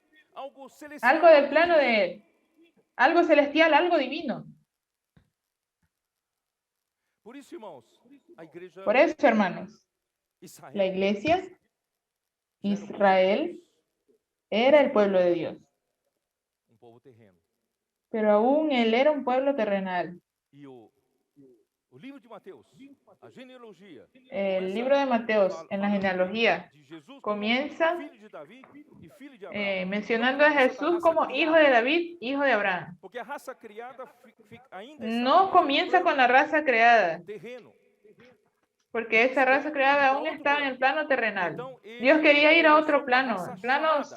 Algo del plano de Él. Algo celestial, algo divino. Por eso, hermanos, la iglesia, Israel, Era el pueblo de Dios. Povo terreno. Pero aún él era un pueblo terrenal. O livro de Mateus, a genealogia, el libro de Mateos, en la genealogía, comienza mencionando a Jesús como hijo de David, hijo de Abraham. No comienza con la raza creada, porque esa raza creada aún está en el plano terrenal. Dios quería ir a otro plano, planos.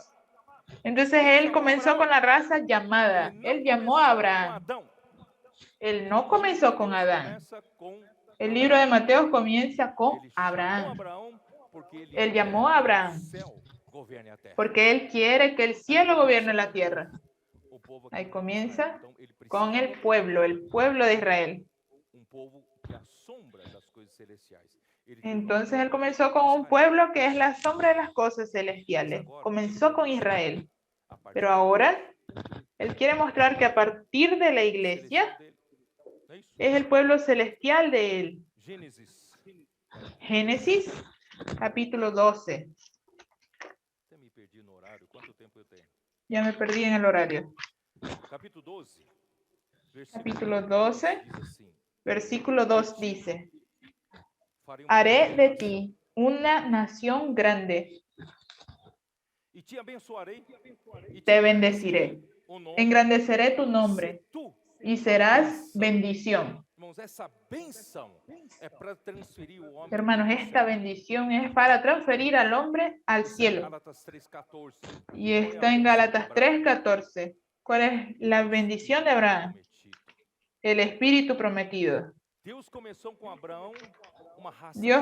Entonces él comenzó con la raza llamada. Él llamó a Abraham. Él no comenzó con Adán. El libro de Mateo comienza con Abraham. Él llamó a Abraham porque él quiere que el cielo gobierne la tierra. Ahí comienza con el pueblo de Israel. Entonces él comenzó con un pueblo que es la sombra de las cosas celestiales. Comenzó con Israel. Pero ahora él quiere mostrar que a partir de la iglesia es el pueblo celestial de él. Génesis, capítulo 12. Ya me perdí en el horario. Capítulo 12, versículo 2 dice: haré de ti una nación grande. Te bendeciré. Engrandeceré tu nombre y serás bendición. Hermanos, esta bendición es para transferir al hombre al cielo. Y está en Gálatas 3:14. ¿Cuál es la bendición de Abraham? El espíritu prometido. Dios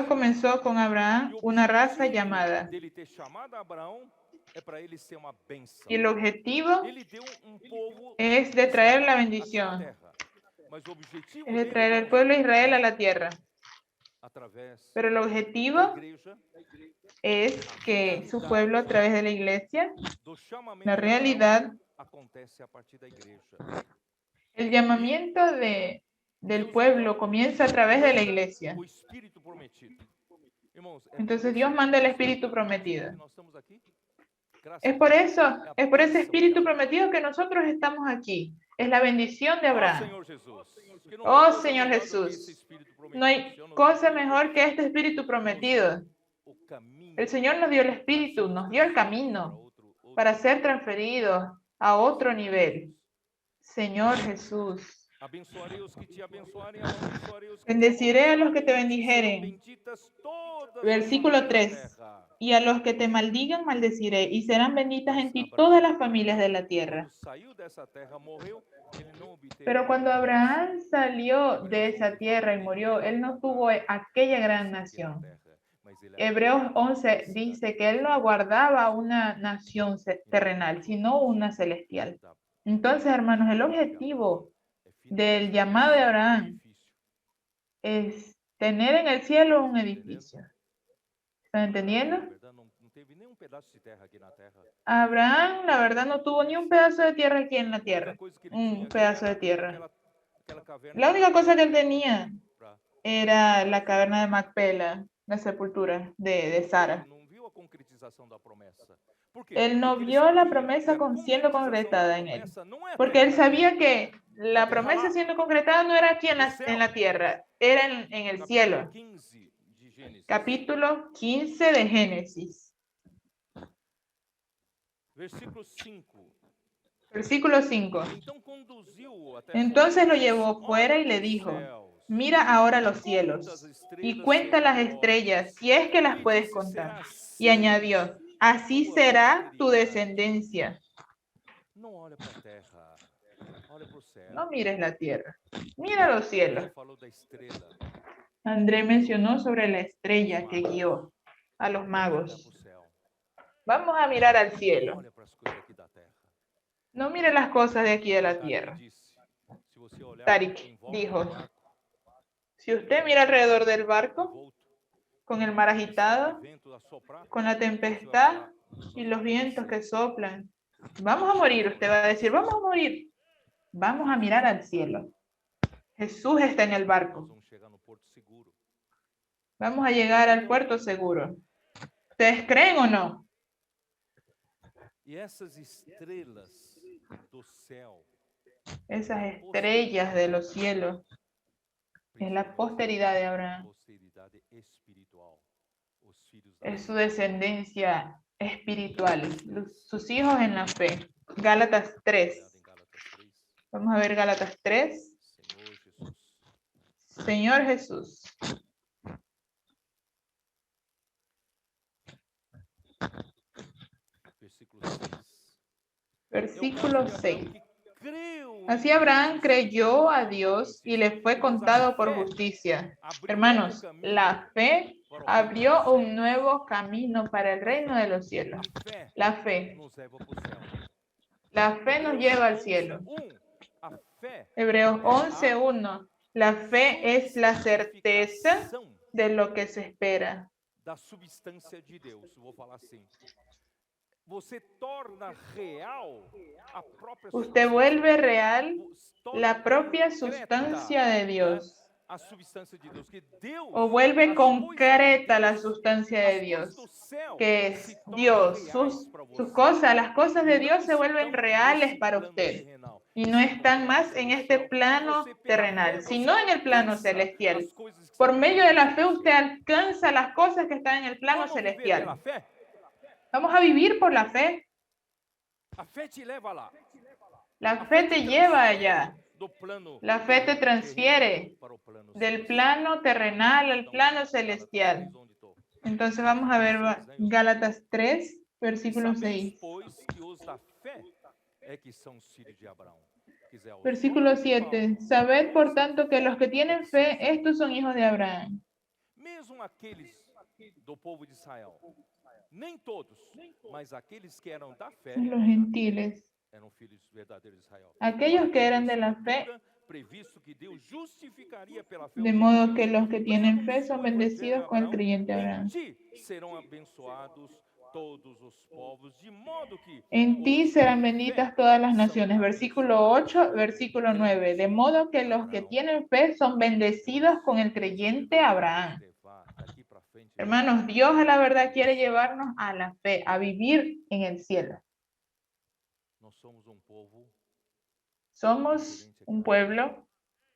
comenzó con Abraham una raza llamada. Y el objetivo es de traer la bendición. Es de traer el pueblo de Israel a la tierra. Pero el objetivo es que su pueblo, a través de la iglesia, la realidad, el llamamiento del pueblo comienza a través de la iglesia. Entonces Dios manda el espíritu prometido. Es por ese espíritu prometido que nosotros estamos aquí. Es la bendición de Abraham. Oh Señor Jesús, no hay cosa mejor que este espíritu prometido. El Señor nos dio el espíritu, nos dio el camino para ser transferidos a otro nivel. Señor Jesús. Bendeciré a los que te bendijeren. Versículo 3. Y a los que te maldigan, maldeciré, y serán benditas en ti todas las familias de la tierra. Pero cuando Abraham salió de esa tierra y murió, él no tuvo aquella gran nación. Hebreos 11 dice que él no aguardaba una nación terrenal, sino una celestial. Entonces, hermanos, el objetivo del llamado de Abraham es tener en el cielo un edificio. ¿Están entendiendo? Abraham, la verdad, no tuvo ni un pedazo de tierra aquí en la tierra. Un pedazo de tierra. La única cosa que él tenía era la caverna de Macpela, la sepultura de Sara. Él no vio la promesa siendo concretada en él. Porque él sabía que la promesa siendo concretada no era aquí en la tierra, era en el cielo. Capítulo 15 de Génesis. Versículo 5. Entonces lo llevó fuera y le dijo: mira ahora los cielos y cuenta las estrellas, si es que las puedes contar. Y añadió: así será tu descendencia. No mires la tierra, mira los cielos. André mencionó sobre la estrella que guió a los magos. Vamos a mirar al cielo. No mire las cosas de aquí de la tierra. Tarik dijo: si usted mira alrededor del barco, con el mar agitado, con la tempestad y los vientos que soplan, vamos a morir. Usted va a decir: vamos a morir. Vamos a mirar al cielo. Jesús está en el barco. Vamos a llegar al puerto seguro. ¿Ustedes creen o no? esas estrellas de los cielos, es la posteridad de Abraham. Es su descendencia espiritual, sus hijos en la fe. Gálatas 3. Vamos a ver Gálatas 3. Señor Jesús. Versículo 6. Así Abraham creyó a Dios y le fue contado por justicia. Hermanos, la fe abrió un nuevo camino para el reino de los cielos. La fe. La fe nos lleva al cielo. Hebreos 11:1. La fe es la certeza de lo que se espera. Da substância de Deus, vou falar assim. Você torna real a própria Usted vuelve real la propia sustancia de Dios. A substância de Deus, que Deus, o vuelve concreta la sustancia de Dios, que es Dios. Sus cosas, las cosas de Dios se vuelven reales para usted y no están más en este plano terrenal, sino en el plano celestial. Por medio de la fe usted alcanza las cosas que están en el plano celestial. Vamos a vivir por la fe. La fe te lleva allá. La fe te transfiere del plano terrenal al plano celestial. Entonces vamos a ver Gálatas 3, versículo 6. Versículo 7. Sabed por tanto que los que tienen fe, estos son hijos de Abraham. Mesmo aqueles do povo de Israel, nem todos, mas aqueles que eram da fé, los gentiles, eram filhos verdadeiros de Israel. Aquellos que eran de la fe, de modo que los que tienen fe son bendecidos con el creyente Abraham. En ti serán benditas todas las naciones. Versículo 8, versículo 9. De modo que los que tienen fe son bendecidos con el creyente Abraham. Hermanos, Dios a la verdad quiere llevarnos a la fe, a vivir en el cielo. Somos un pueblo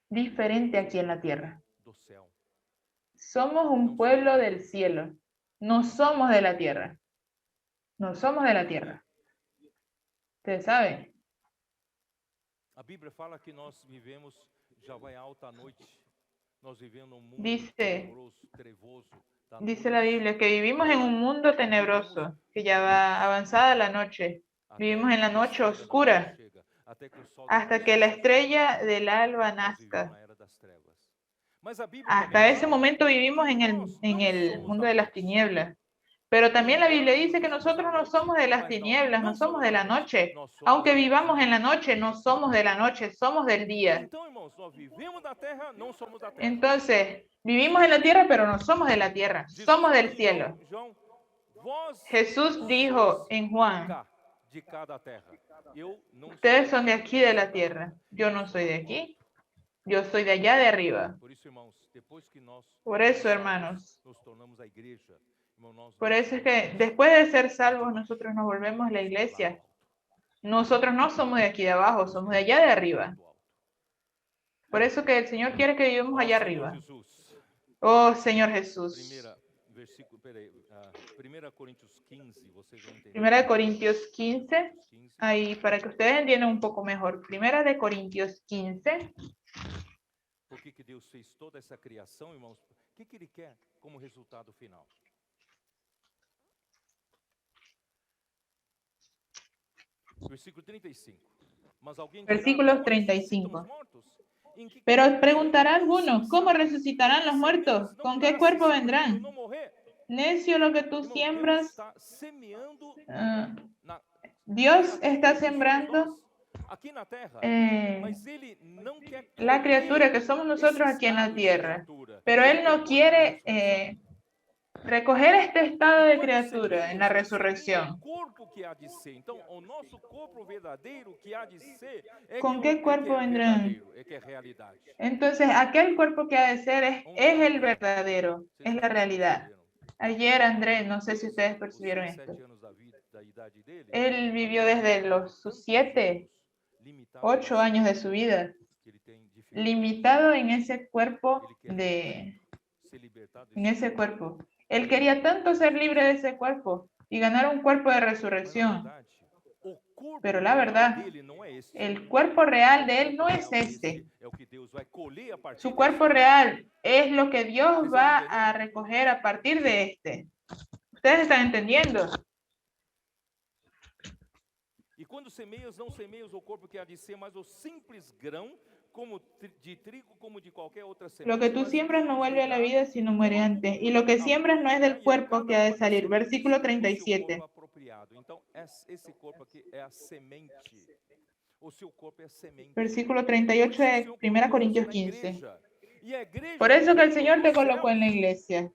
diferente aquí en la tierra. Somos un pueblo del cielo. No somos de la tierra. No somos de la tierra. Ustedes saben. A Bíblia fala que nós vivemos, já vai alta a noite. Nós vivemos num mundo trevoso. Dice la Biblia que vivimos en un mundo tenebroso, que ya va avanzada la noche. Vivimos en la noche oscura, hasta que la estrella del alba nazca. Hasta ese momento vivimos en el mundo de las tinieblas. Pero también la Biblia dice que nosotros no somos de las tinieblas, no somos de la noche. Aunque vivamos en la noche, no somos de la noche, somos del día. Entonces, vivimos en la tierra, pero no somos de la tierra, somos del cielo. Jesús dijo en Juan, ustedes son de aquí de la tierra, yo no soy de aquí, yo soy de allá de arriba. Por eso, hermanos, por eso es que después de ser salvos nosotros nos volvemos la iglesia. Nosotros no somos de aquí de abajo, somos de allá de arriba. Por eso que el Señor quiere que vivamos allá arriba. Oh, Señor Jesús. 1 Corintios 15, ahí para que ustedes entiendan un poco mejor. 1 Corintios 15. Por que Deus fez toda essa criação, irmãos? O que Ele quer como resultado final? Versículo 35. Versículos 35. Pero preguntará alguno, ¿cómo resucitarán los muertos? ¿Con qué cuerpo vendrán? Necio, lo que tú siembras. Dios está sembrando la criatura que somos nosotros aquí en la tierra. Pero Él no quiere recoger este estado de criatura en la resurrección. ¿Con qué cuerpo vendrán? Entonces, aquel cuerpo que ha de ser es el verdadero, es la realidad. Ayer, Andrés, no sé si ustedes percibieron esto. Él vivió desde sus 7, 8 años de su vida, limitado en ese cuerpo Él quería tanto ser libre de ese cuerpo y ganar un cuerpo de resurrección. Pero la verdad, el cuerpo real de él no es este. Su cuerpo real es lo que Dios va a recoger a partir de este. ¿Ustedes están entendiendo? E quando semeias, não semeias o corpo que há de ser, mas o simples grão, como de trigo, como de qualquer outra semente. Lo que tú siembras no vuelve a la vida, sino muere antes. Y lo que siembras no es del cuerpo que ha de salir. Versículo 37. Então, esse corpo aqui é a semente. O seu corpo é a semente. Versículo 38 de 1 Corintios 15. Por eso que el Señor te colocó en la iglesia.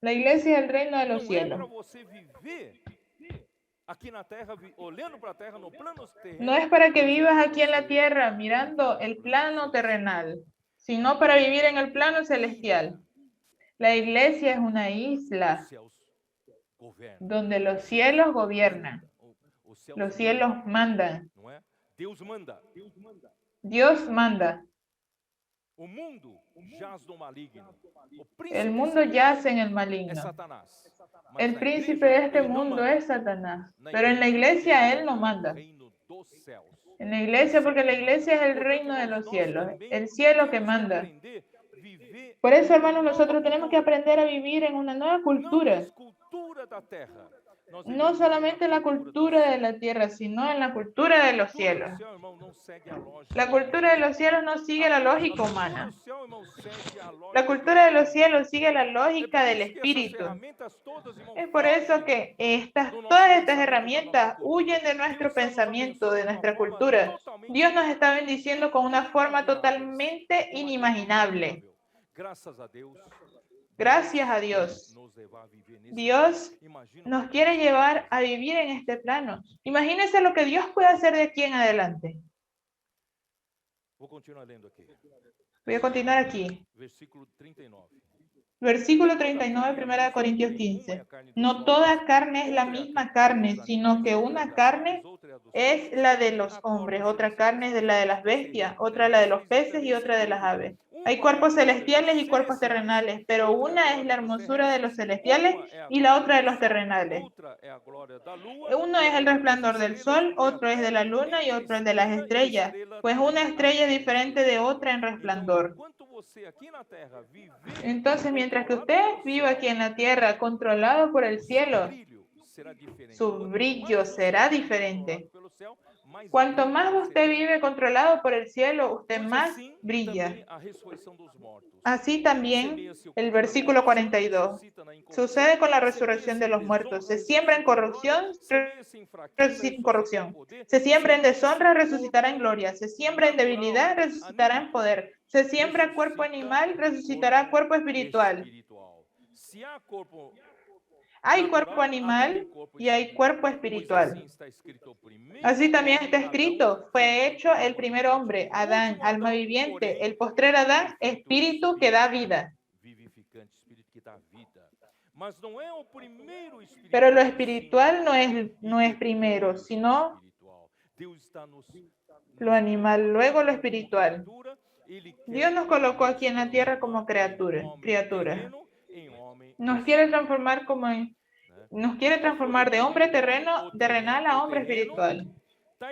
La iglesia es el reino de los cielos. No es para que vivas aquí en la tierra mirando el plano terrenal, sino para vivir en el plano celestial. La iglesia es una isla donde los cielos gobiernan. Los cielos mandan. Dios manda. El mundo yace en el maligno. El príncipe de este mundo es Satanás. Pero en la iglesia él no manda. En la iglesia, porque la iglesia es el reino de los cielos. El cielo que manda. Por eso, hermanos, nosotros tenemos que aprender a vivir en una nueva cultura. No solamente la cultura de la tierra, sino en la cultura de los cielos. La cultura de los cielos no sigue la lógica humana. La cultura de los cielos sigue la lógica del espíritu. Es por eso que todas estas herramientas huyen de nuestro pensamiento, de nuestra cultura. Dios nos está bendiciendo con una forma totalmente inimaginable. Gracias a Dios. Dios nos quiere llevar a vivir en este plano. Imagínense lo que Dios puede hacer de aquí en adelante. Voy a continuar aquí. Versículo 39, 1 Corintios 15. No toda carne es la misma carne, sino que una carne es la de los hombres, otra carne es la de las bestias, otra la de los peces y otra de las aves. Hay cuerpos celestiales y cuerpos terrenales, pero una es la hermosura de los celestiales y la otra de los terrenales. Uno es el resplandor del sol, otro es de la luna y otro es de las estrellas, pues una estrella es diferente de otra en resplandor. Entonces, mientras que usted vive aquí en la tierra, controlado por el cielo, su brillo será diferente. Cuanto más usted vive controlado por el cielo, usted más brilla. Así también, el versículo 42, sucede con la resurrección de los muertos. Se siembra en corrupción, resucita en corrupción. Se siembra en deshonra, resucitará en gloria. Se siembra en debilidad, resucitará en poder. Se siembra cuerpo animal, resucitará cuerpo espiritual. Hay cuerpo animal y hay cuerpo espiritual. Así también está escrito, fue hecho el primer hombre, Adán, alma viviente, el postrer Adán, espíritu que da vida. Pero lo espiritual no es primero, sino lo animal, luego lo espiritual. Dios nos colocó aquí en la tierra como criatura. Nos quiere transformar de hombre terrenal a hombre espiritual.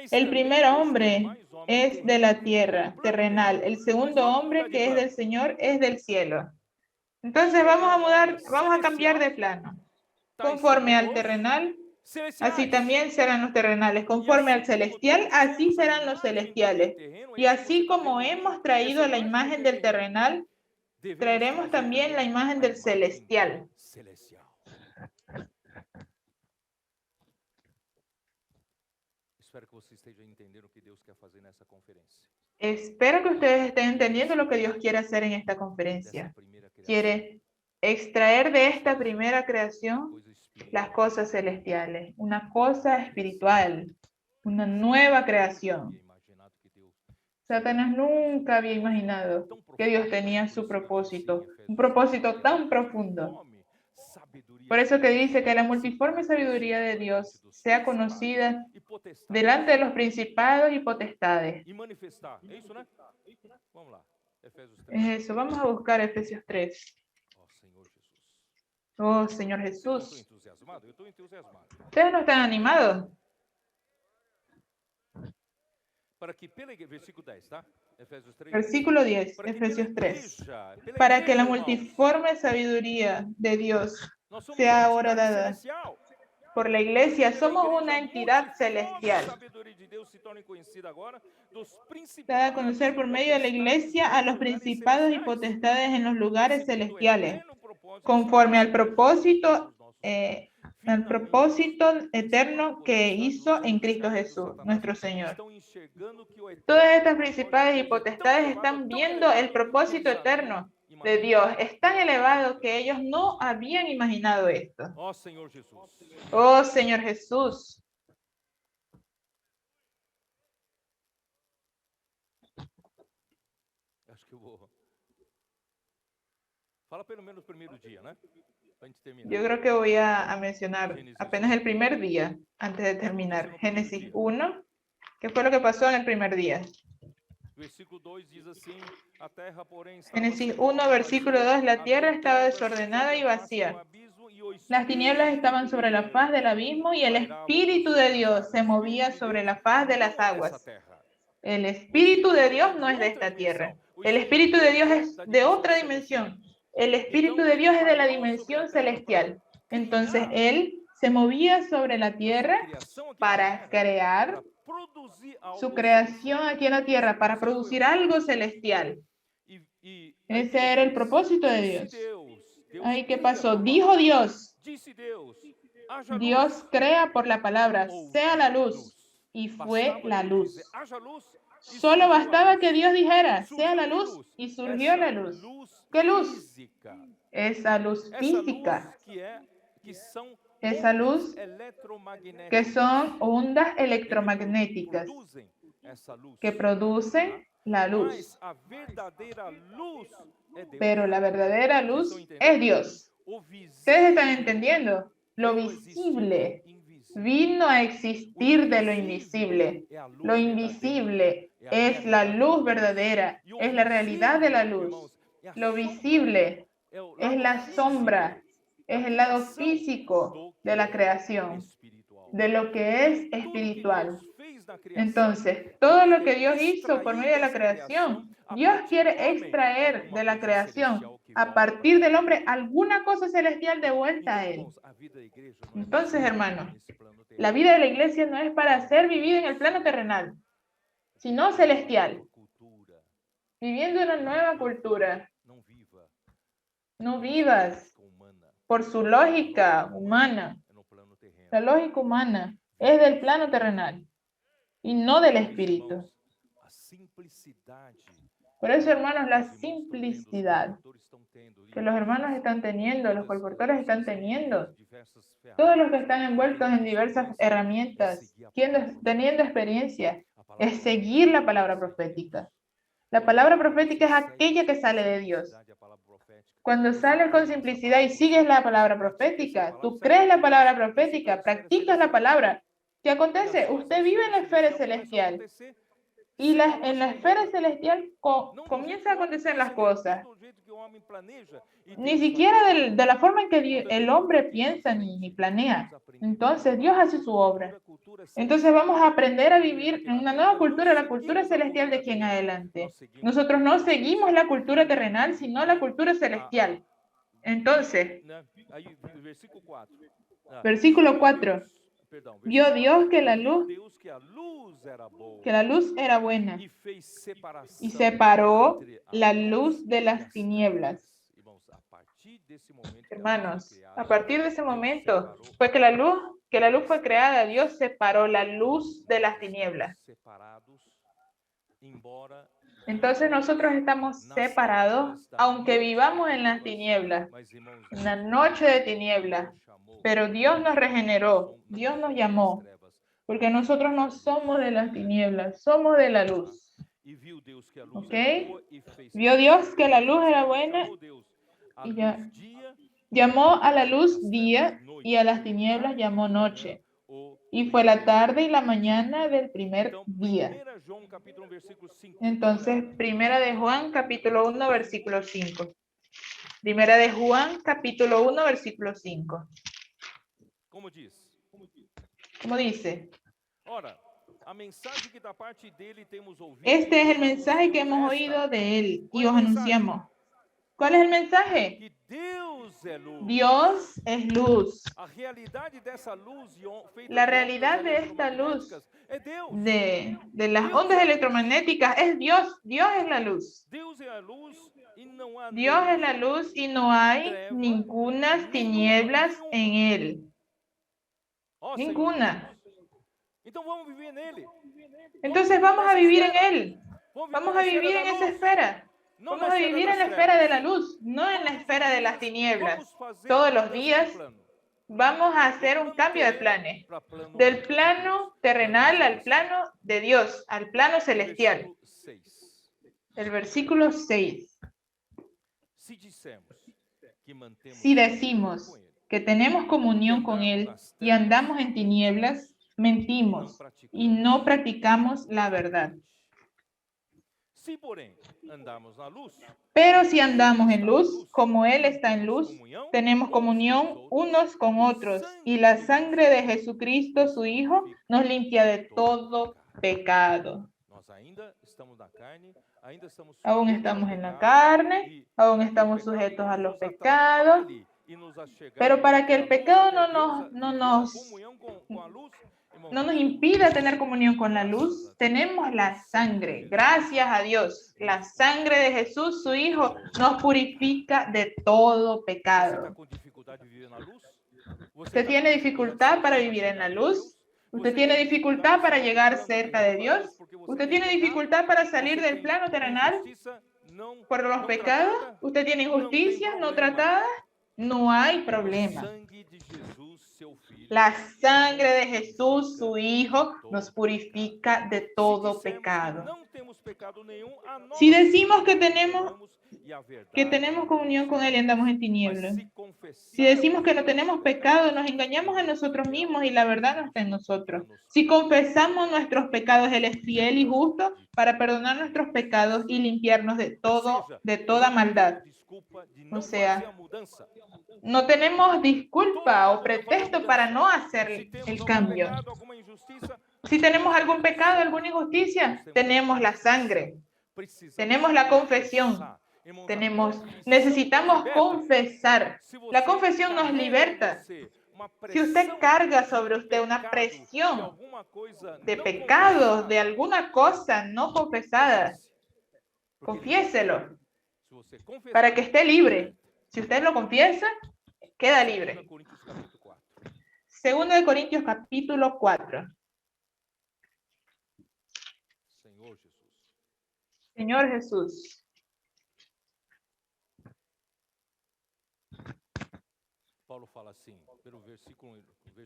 El primer hombre es de la tierra, terrenal. El segundo hombre, que es del Señor, es del cielo. Entonces vamos a cambiar de plano. Conforme al terrenal, así también serán los terrenales. Conforme al celestial, así serán los celestiales. Y así como hemos traído la imagen del terrenal, traeremos también la imagen del celestial. Espero que ustedes estén entendiendo lo que Dios quiere hacer en esta conferencia. Quiere extraer de esta primera creación las cosas celestiales, una cosa espiritual, una nueva creación. Satanás nunca había imaginado que Dios tenía su propósito, un propósito tan profundo. Por eso que dice que la multiforme sabiduría de Dios sea conocida delante de los principados y potestades. E manifestar. É isso, né? Vamos lá. Efésios 3. Es eso. Vamos a buscar Efesios 3. Oh, Senhor Jesus. Oh, Señor Jesús. Eu estou entusiasmado. ¿Ustedes no están animados? Para que pela versículo 10, tá? Efésios 3. Versículo 10, Efesios 3. Para que la multiforme sabiduría de Dios sea ahora dada por la iglesia. Somos una entidad celestial, dada a conocer por medio de la iglesia a los principados y potestades en los lugares celestiales, conforme al propósito eterno que hizo en Cristo Jesús, nuestro Señor. Todas estas principales y potestades están viendo el propósito eterno de Dios. Es tan elevado que ellos no habían imaginado esto. Oh, Senhor Jesus. Oh, Señor Jesús. Acho que eu vou. Fala pelo menos o primeiro dia, né? Pra gente terminar. Yo creo que voy a mencionar apenas el primer día, antes de terminar. Génesis 1. ¿Qué fue lo que pasó en el primer día? Versículo 2 diz assim: a terra, porém, estava Génesis sem 1, forma, versículo 2. La tierra estaba trevas desordenada y sobre a face vacía. do abismo, e o Las tinieblas estaban sobre la faz del abismo y el Espíritu de Dios se movía sobre la faz de las aguas. El Espíritu de Dios no es de esta tierra. El Espíritu de Dios es de otra dimensión. El Espíritu de Dios es de la dimensión celestial. Entonces, Él se movía sobre la tierra para crear su creación aquí en la tierra, para producir algo celestial. Ese era el propósito de Dios. Ay, ¿qué pasó? Dijo Dios. Dios crea por la palabra, sea la luz, y fue la luz. Solo bastaba que Dios dijera, sea la luz, y surgió la luz. ¿Qué luz? Esa luz física. Esa luz que son ondas electromagnéticas que producen la luz. Pero la verdadera luz es Dios. ¿Ustedes están entendiendo? Lo visible vino a existir de lo invisible. Lo invisible es la luz verdadera, es la realidad de la luz. Lo visible es la sombra, es el lado físico de la creación, de lo que es espiritual. Entonces, todo lo que Dios hizo por medio de la creación, Dios quiere extraer de la creación, a partir del hombre, alguna cosa celestial de vuelta a Él. Entonces, hermanos, la vida de la iglesia no es para ser vivida en el plano terrenal, sino celestial, viviendo una nueva cultura. No vivas por su lógica humana. La lógica humana es del plano terrenal y no del espíritu. Por eso, hermanos, la simplicidad que los hermanos están teniendo, los colportores están teniendo, todos los que están envueltos en diversas herramientas, teniendo experiencia, es seguir la palabra profética. La palabra profética es aquella que sale de Dios. Cuando sales con simplicidad y sigues la palabra profética, tú crees la palabra profética, practicas la palabra, ¿qué acontece? Usted vive en la esfera celestial. Y en la esfera celestial comienzan a acontecer las cosas. Ni siquiera de la forma en que el hombre piensa ni planea. Entonces Dios hace su obra. Entonces vamos a aprender a vivir en una nueva cultura, la cultura celestial de aquí en adelante. Nosotros no seguimos la cultura terrenal, sino la cultura celestial. Entonces, versículo 4. Vio Dios que la luz era buena y separó la luz de las tinieblas. Hermanos, a partir de ese momento fue que la luz fue creada. Dios separó la luz de las tinieblas. Entonces nosotros estamos separados, aunque vivamos en las tinieblas, en la noche de tinieblas. Pero Dios nos regeneró, Dios nos llamó, porque nosotros no somos de las tinieblas, somos de la luz. ¿Ok? Vio Dios que la luz era buena y ya. Llamó a la luz día y a las tinieblas llamó noche. Y fue la tarde y la mañana del primer día. Entonces, Primera de Juan, capítulo 1, versículo 5. Primera de Juan, capítulo 1, versículo 5. ¿Cómo dice? Este es el mensaje que hemos oído de él y os anunciamos. ¿Cuál es el mensaje? Dios es luz. La realidad de esta luz, de las ondas electromagnéticas, es Dios. Dios es la luz. Dios es la luz y no hay ninguna tinieblas en él. Ninguna. Entonces vamos a vivir en él. Vamos a vivir en esa esfera. Vamos a vivir en la esfera de la luz, no en la esfera de las tinieblas. Todos los días vamos a hacer un cambio de planes. Del plano terrenal al plano de Dios, al plano celestial. El versículo 6. Si decimos que tenemos comunión con Él y andamos en tinieblas, mentimos y no practicamos la verdad. Pero si andamos en luz, como Él está en luz, tenemos comunión unos con otros, y la sangre de Jesucristo, su Hijo, nos limpia de todo pecado. Aún estamos en la carne, aún estamos sujetos a los pecados, pero para que el pecado no nos impida tener comunión con la luz, tenemos la sangre. Gracias a Dios, la sangre de Jesús, su Hijo, nos purifica de todo pecado. ¿Usted tiene dificultad para vivir en la luz? ¿Usted tiene dificultad para llegar cerca de Dios? ¿Usted tiene dificultad para salir del plano terrenal por los pecados? ¿Usted tiene injusticias no tratadas? No hay problema. La sangre de Jesús, su Hijo, nos purifica de todo pecado. Si decimos que tenemos comunión con Él y andamos en tinieblas, si decimos que no tenemos pecado, nos engañamos a nosotros mismos y la verdad no está en nosotros. Si confesamos nuestros pecados, Él es fiel y justo para perdonar nuestros pecados y limpiarnos de toda maldad. O sea, no tenemos disculpa o pretexto para no hacer el cambio. Si tenemos algún pecado, alguna injusticia, tenemos la sangre, tenemos la confesión, necesitamos confesar. La confesión nos liberta. Si usted carga sobre usted una presión de pecados, de alguna cosa no confesada, confiéselo para que esté libre. Si usted lo confiesa, queda libre. Segundo de Corintios capítulo 4. Señor Jesús.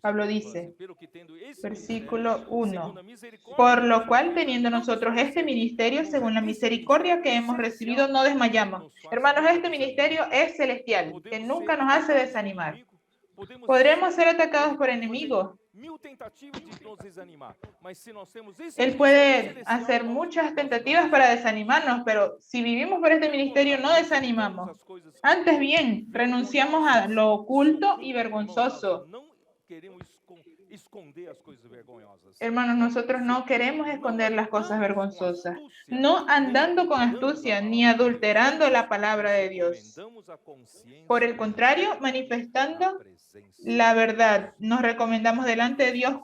Pablo dice, versículo 1, por lo cual, teniendo nosotros este ministerio, según la misericordia que hemos recibido, no desmayamos. Hermanos, este ministerio es celestial, que nunca nos hace desanimar. Podremos ser atacados por enemigos. Él puede hacer muchas tentativas para desanimarnos, pero si vivimos por este ministerio no desanimamos. Antes bien, renunciamos a lo oculto y vergonzoso. Hermanos, nosotros no queremos esconder las cosas vergonzosas, no andando con astucia ni adulterando la palabra de Dios. Por el contrario, manifestando la verdad, nos recomendamos delante de Dios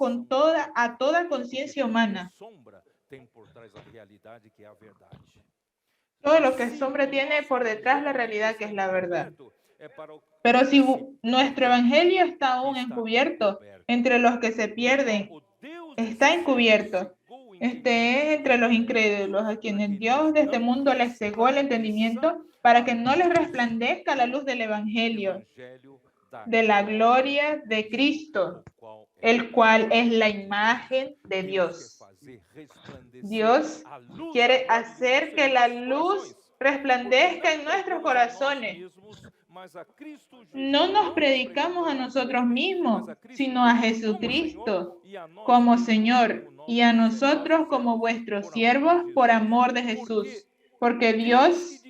a toda conciencia humana. Todo lo que es sombra tiene por detrás la realidad que es la verdad. Pero si nuestro evangelio está aún encubierto, entre los que se pierden, está encubierto. Este es entre los incrédulos, a quienes Dios de este mundo les cegó el entendimiento para que no les resplandezca la luz del evangelio, de la gloria de Cristo, el cual es la imagen de Dios. Dios quiere hacer que la luz resplandezca en nuestros corazones No nos predicamos a nosotros mismos, sino a Jesucristo como Señor y a nosotros como vuestros siervos por amor de Jesús. Porque Dios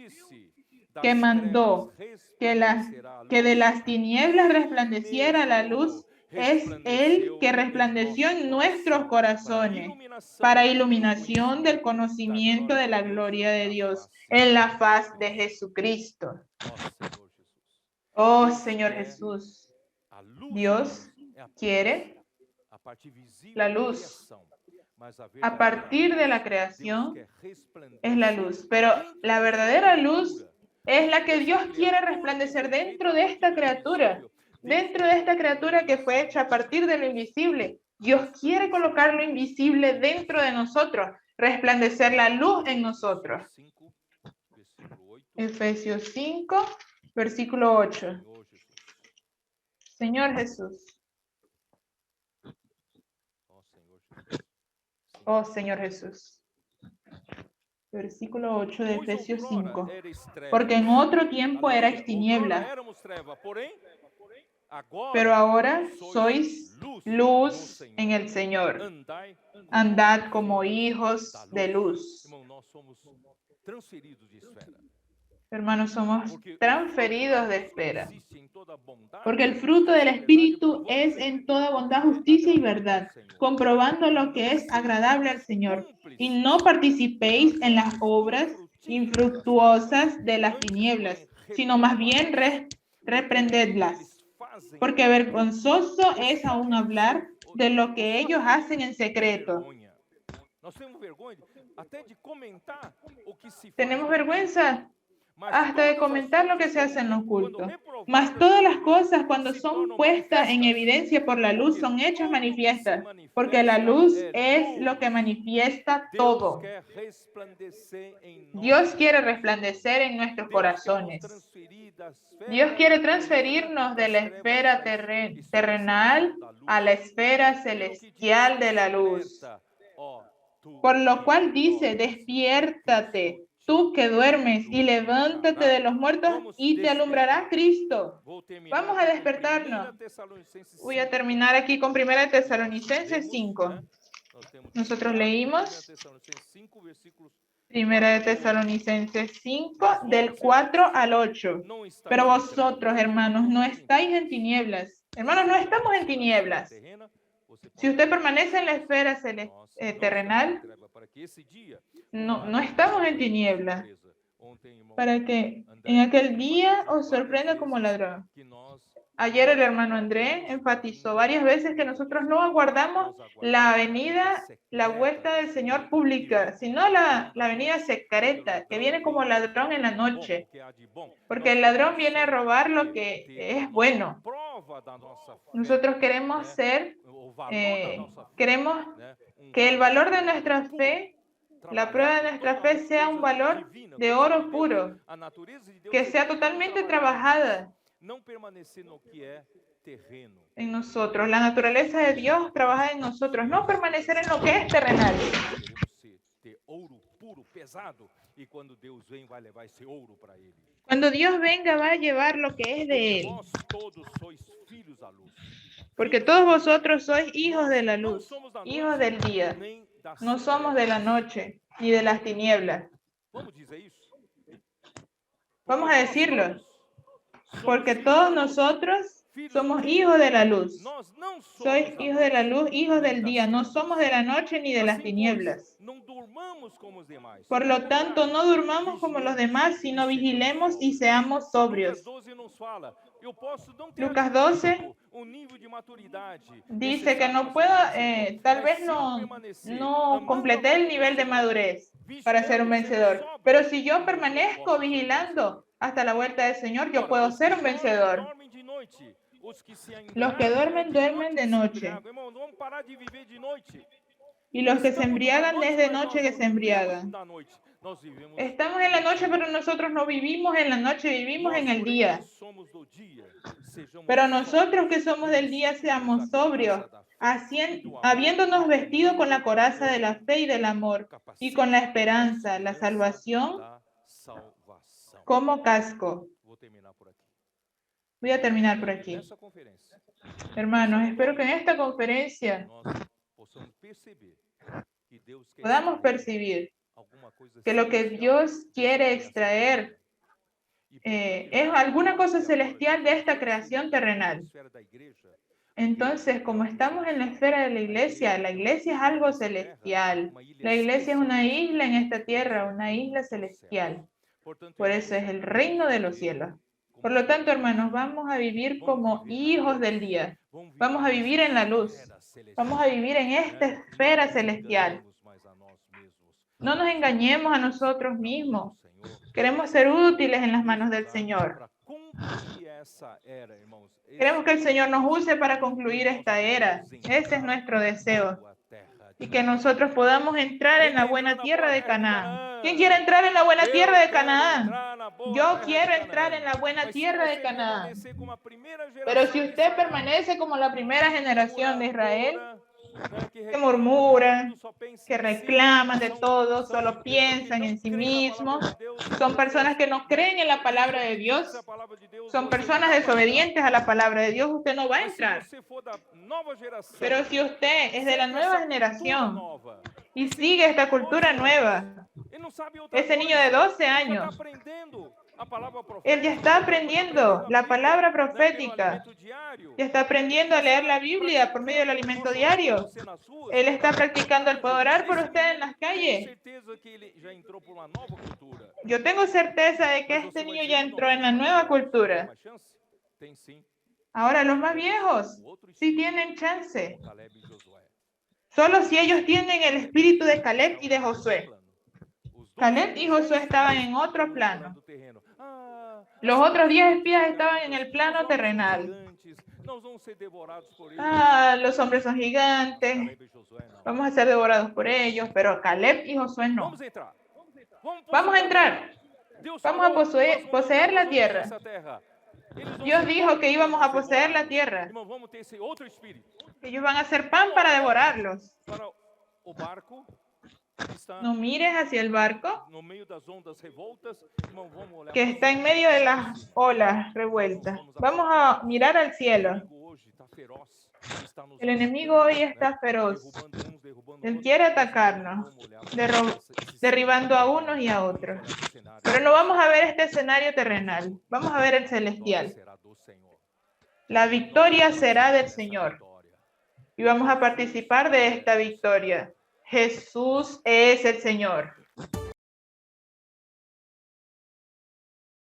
que mandó que de las tinieblas resplandeciera la luz, es Él que resplandeció en nuestros corazones para iluminación del conocimiento de la gloria de Dios en la faz de Jesucristo. Oh Señor Jesús, Dios quiere la luz. A partir de la creación es la luz, pero la verdadera luz es la que Dios quiere resplandecer dentro de esta criatura que fue hecha a partir de lo invisible. Dios quiere colocar lo invisible dentro de nosotros, resplandecer la luz en nosotros. Efesios 5, versículo 8. Señor Jesús. Oh Señor Jesús. Versículo 8 de Efesios 5. Porque en otro tiempo erais tinieblas, pero ahora sois luz en el Señor. Andad como hijos de luz. Hermanos, somos transferidos de esfera. Porque el fruto del Espíritu es en toda bondad, justicia y verdad, comprobando lo que es agradable al Señor. Y no participéis en las obras infructuosas de las tinieblas, sino más bien reprendedlas. Porque vergonzoso es aún hablar de lo que ellos hacen en secreto. Tenemos vergüenza hasta de comentar lo que se hace en los cultos. Mas todas las cosas, cuando son puestas en evidencia por la luz, son hechas manifiestas, porque la luz es lo que manifiesta todo. Dios quiere resplandecer en nuestros corazones. Dios quiere transferirnos de la esfera terrenal a la esfera celestial de la luz. Por lo cual dice, despiértate, tú que duermes, y levántate de los muertos y te alumbrará Cristo. Vamos a despertarnos. Voy a terminar aquí con 1 Tesalonicenses 5. Nosotros leímos 1 Tesalonicenses 5, del 4 al 8. Pero vosotros, hermanos, no estáis en tinieblas. Hermanos, no estamos en tinieblas. Si usted permanece en la esfera terrenal, no estamos en tinieblas, para que en aquel día os sorprenda como ladrón. Ayer el hermano André enfatizó varias veces que nosotros no aguardamos la venida, la vuelta del Señor pública, sino la venida secreta, que viene como ladrón en la noche. Porque el ladrón viene a robar lo que es bueno. Nosotros queremos queremos que el valor de nuestra fe, la prueba de nuestra fe, sea un valor de oro puro, que sea totalmente trabajada en nosotros. La naturaleza de Dios trabaja en nosotros, no permanecer en lo que es terrenal. Cuando Dios venga, va a llevar lo que es de Él. Porque todos vosotros sois hijos de la luz, hijos del día. No somos de la noche, ni de las tinieblas. Vamos a decirlo. Porque todos nosotros somos hijos de la luz. Sois hijos de la luz, hijos del día. No somos de la noche ni de las tinieblas. Por lo tanto, no durmamos como los demás, sino vigilemos y seamos sobrios. Lucas 12 dice que no puedo, tal vez no completé el nivel de madurez para ser un vencedor. Pero si yo permanezco vigilando hasta la vuelta del Señor, yo puedo ser un vencedor. Los que duermen, duermen de noche. Y los que se embriagan, es de noche que se embriagan. Estamos en la noche, pero nosotros no vivimos en la noche, vivimos en el día. Pero nosotros que somos del día, seamos sobrios, habiéndonos vestido con la coraza de la fe y del amor, y con la esperanza, la salvación, como casco. Voy a terminar por aquí. Hermanos, espero que en esta conferencia podamos percibir que lo que Dios quiere extraer es alguna cosa celestial de esta creación terrenal. Entonces, como estamos en la esfera de la iglesia es algo celestial. La iglesia es una isla en esta tierra, una isla celestial. Por eso es el reino de los cielos. Por lo tanto, hermanos, vamos a vivir como hijos del día. Vamos a vivir en la luz. Vamos a vivir en esta esfera celestial. No nos engañemos a nosotros mismos. Queremos ser útiles en las manos del Señor. Queremos que el Señor nos use para concluir esta era. Ese es nuestro deseo. Y que nosotros podamos entrar en la buena tierra de Canaán. ¿Quién quiere entrar en la buena tierra de Canaán? Yo quiero entrar en la buena tierra de Canaán. Pero si usted permanece como la primera generación de Israel, que murmuran, que reclaman de todo, solo piensan en sí mismos, son personas que no creen en la palabra de Dios, son personas desobedientes a la palabra de Dios, usted no va a entrar. Pero si usted es de la nueva generación y sigue esta cultura nueva, ese niño de 12 años, él ya está aprendiendo la palabra profética, ya está aprendiendo a leer la Biblia por medio del alimento diario. Él está practicando el poder orar por usted en las calles. Yo tengo certeza de que este niño ya entró en la nueva cultura. Ahora los más viejos sí tienen chance. Solo si ellos tienen el espíritu de Caleb y de Josué. Caleb y Josué estaban en otro plano. Los otros 10 espías estaban en el plano terrenal. Los hombres son gigantes. Vamos a ser devorados por ellos, pero Caleb y Josué no. Vamos a entrar. Vamos a poseer la tierra. Dios dijo que íbamos a poseer la tierra. Ellos van a hacer pan para devorarlos. No mires hacia el barco que está en medio de las olas revueltas. Vamos a mirar al cielo. El enemigo hoy está feroz. Él quiere atacarnos, derribando a unos y a otros. Pero no vamos a ver este escenario terrenal. Vamos a ver el celestial. La victoria será del Señor. Y vamos a participar de esta victoria. Jesús es el Señor.